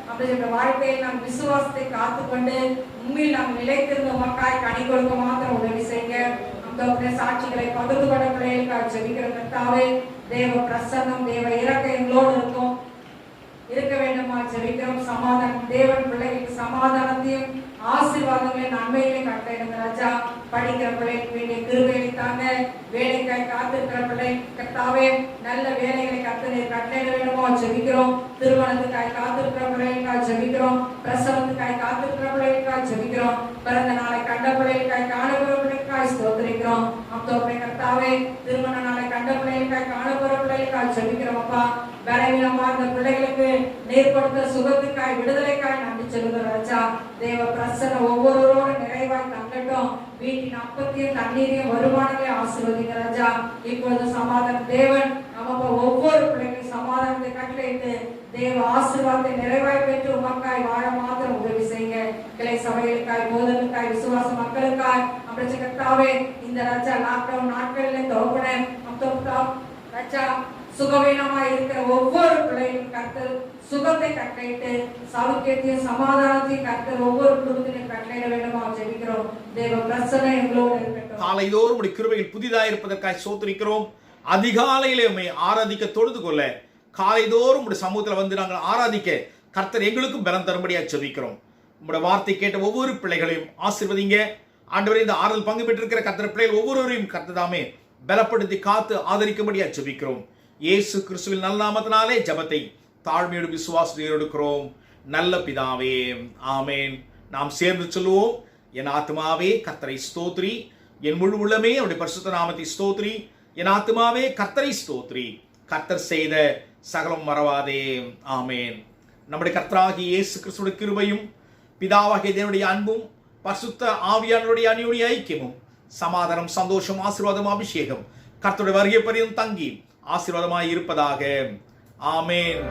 Speaker 7: அப்படின்ற வாழ்க்கையில் நாம் விசுவாசத்தை காத்துக்கொண்டு உண்மையில் நாம் நிலைத்திருந்த மக்கள் கனி கொடுக்க மாத்திரம் உதவி செய்யுங்க. அந்த சாட்சிகளை பகிர்ந்து கொண்ட பிள்ளைகளுக்காக ஜெபிக்கிற கர்த்தாவே, தேவ பிரசன்னம் தேவ இறக்கம் எங்களோடு இருக்கும் இருக்க வேண்டுமா ஜெபிக்கிறோம். சமாதானம் தேவன் பிள்ளைகளுக்கு சமாதானத்தையும் ஆசீர்வாதங்களையும் நன்மைகளையும் கட்டளையிடுங்க ராஜா. படிக்கிற பிள்ளைகளுக்கு வேண்டிய கிருபையை தாங்க. வேலைக்காய் காத்திருக்கிற பிள்ளை கர்த்தாவே நல்ல வேலைகளை கட்டளையிட வேண்டுமோ ஜெபிக்கிறோம். திருமணத்துக்காய் காத்திருக்கிற பிள்ளைகளுக்காக ஜெபிக்கிறோம். பிரசவத்துக்காய் காத்திருக்கிற பிள்ளைகளுக்காக ஜெபிக்கிறோம். பிறந்த நாளை கண்ட பிள்ளைகளுக்காய் காணப்போற பிள்ளைகளுக்காய் ஸ்தோத்திரிக்கிறோம். அப்போது கர்த்தாவே திருமண நாளை கண்ட பிள்ளைகளுக்காய் காணப்போற பிள்ளைகளுக்காக ஜெபிக்கிறோம் அப்பா. பலவீனமா இருந்த பிள்ளைகளுக்கு நேர்படுத்த சுகத்துக்காய் விடுதலைக்காய் நன்றி சொல்லுகிற ராஜா. தேவ பிரசன்ன ஒவ்வொருவரோடு நிறைவாய் தங்கட்டும். வீட்டின் அப்பத்தையும் தண்ணீரையும் வருமானங்களையும் ஆசீர்வதிங்க ராஜா. இப்பொழுது சமாதான தேவன் நம்ம ஒவ்வொரு பிள்ளைகளும் சமாதானத்தை கட்டளையிட்டு தேவ ஆசீர்வாதத்தை நிறைவாய் பெற்று உமக்காய் வாழ மாத்திரம் உதவி செய்யுங்க. கிளை சபைகளுக்காய், போதலுக்காய், விசுவாச மக்களுக்காய் அப்படி கர்த்தாவே இந்த ராஜா லாக்டவுன் நாட்களில் தோப்பன ராஜா சுகவீனமா இருக்கிற ஒவ்வொரு பிள்ளைகளும் கர்த்தர் சுகத்தை கட்டளையிட்டு சௌக்கியத்தையும் சமாதானத்தையும் கர்த்தர் ஒவ்வொரு குடும்பத்திலும் கட்டளையிட வேண்டுமா ஜெபிக்கிறோம். தேவ பிரசன்னம் எங்களோடு இருக்கட்டும்.
Speaker 8: காலைதோறும் உடைய கிருபையில் புதிதாக இருப்பதற்காக ஸ்தோத்திரிக்கிறோம். அதிகாலையிலே உம்மை ஆராதிக்க தொழுது கொள்ள காலைதோறும் உடைய சமூகத்தில் வந்து நாங்கள் ஆராதிக்க கர்த்தர் எங்களுக்கும் பலம் தரும்படியாக ஜெபிக்கிறோம். உங்களுடைய வார்த்தை கேட்ட ஒவ்வொரு பிள்ளைகளையும் ஆசீர்வதிங்க ஆண்டவரே. இந்த ஆறுதல் பங்கு பெற்றிருக்கிற கர்த்தர் பிள்ளைகள் ஒவ்வொருவரையும் கர்த்ததாமே பலப்படுத்தி காத்து ஆதரிக்கும்படியாக ஜெபிக்கிறோம். இயேசு கிறிஸ்துவின் நல்ல நாமத்தினாலே ஜெபத்தை தாழ்மையோடு விசுவாசத்தோடு இருக்கிறோம் நல்ல பிதாவே, ஆமேன். நாம் சேர்ந்து சொல்லுவோம். என் ஆத்மாவே கர்த்தரை ஸ்தோத்ரி, என் முழு உள்ளமே அவருடைய பரிசுத்த நாமத்தை ஸ்தோத்ரி. என் ஆத்மாவே கர்த்தரை ஸ்தோத்ரி, கர்த்தர் செய்த சகலம் மறவாதே, ஆமேன். நம்முடைய கர்த்தராகிய இயேசு கிறிஸ்துவின் கிருபையும் பிதாவாகிய தேவனுடைய அன்பும் பரிசுத்த ஆவியானவருடைய அணியுடைய ஐக்கியமும் சமாதானம், சந்தோஷம், ஆசீர்வாதம், அபிஷேகம் கர்த்தருடைய வருகை பரியந்தம் தங்கி ஆசீர்வாதமாய் இருப்பதாக, ஆமேன்.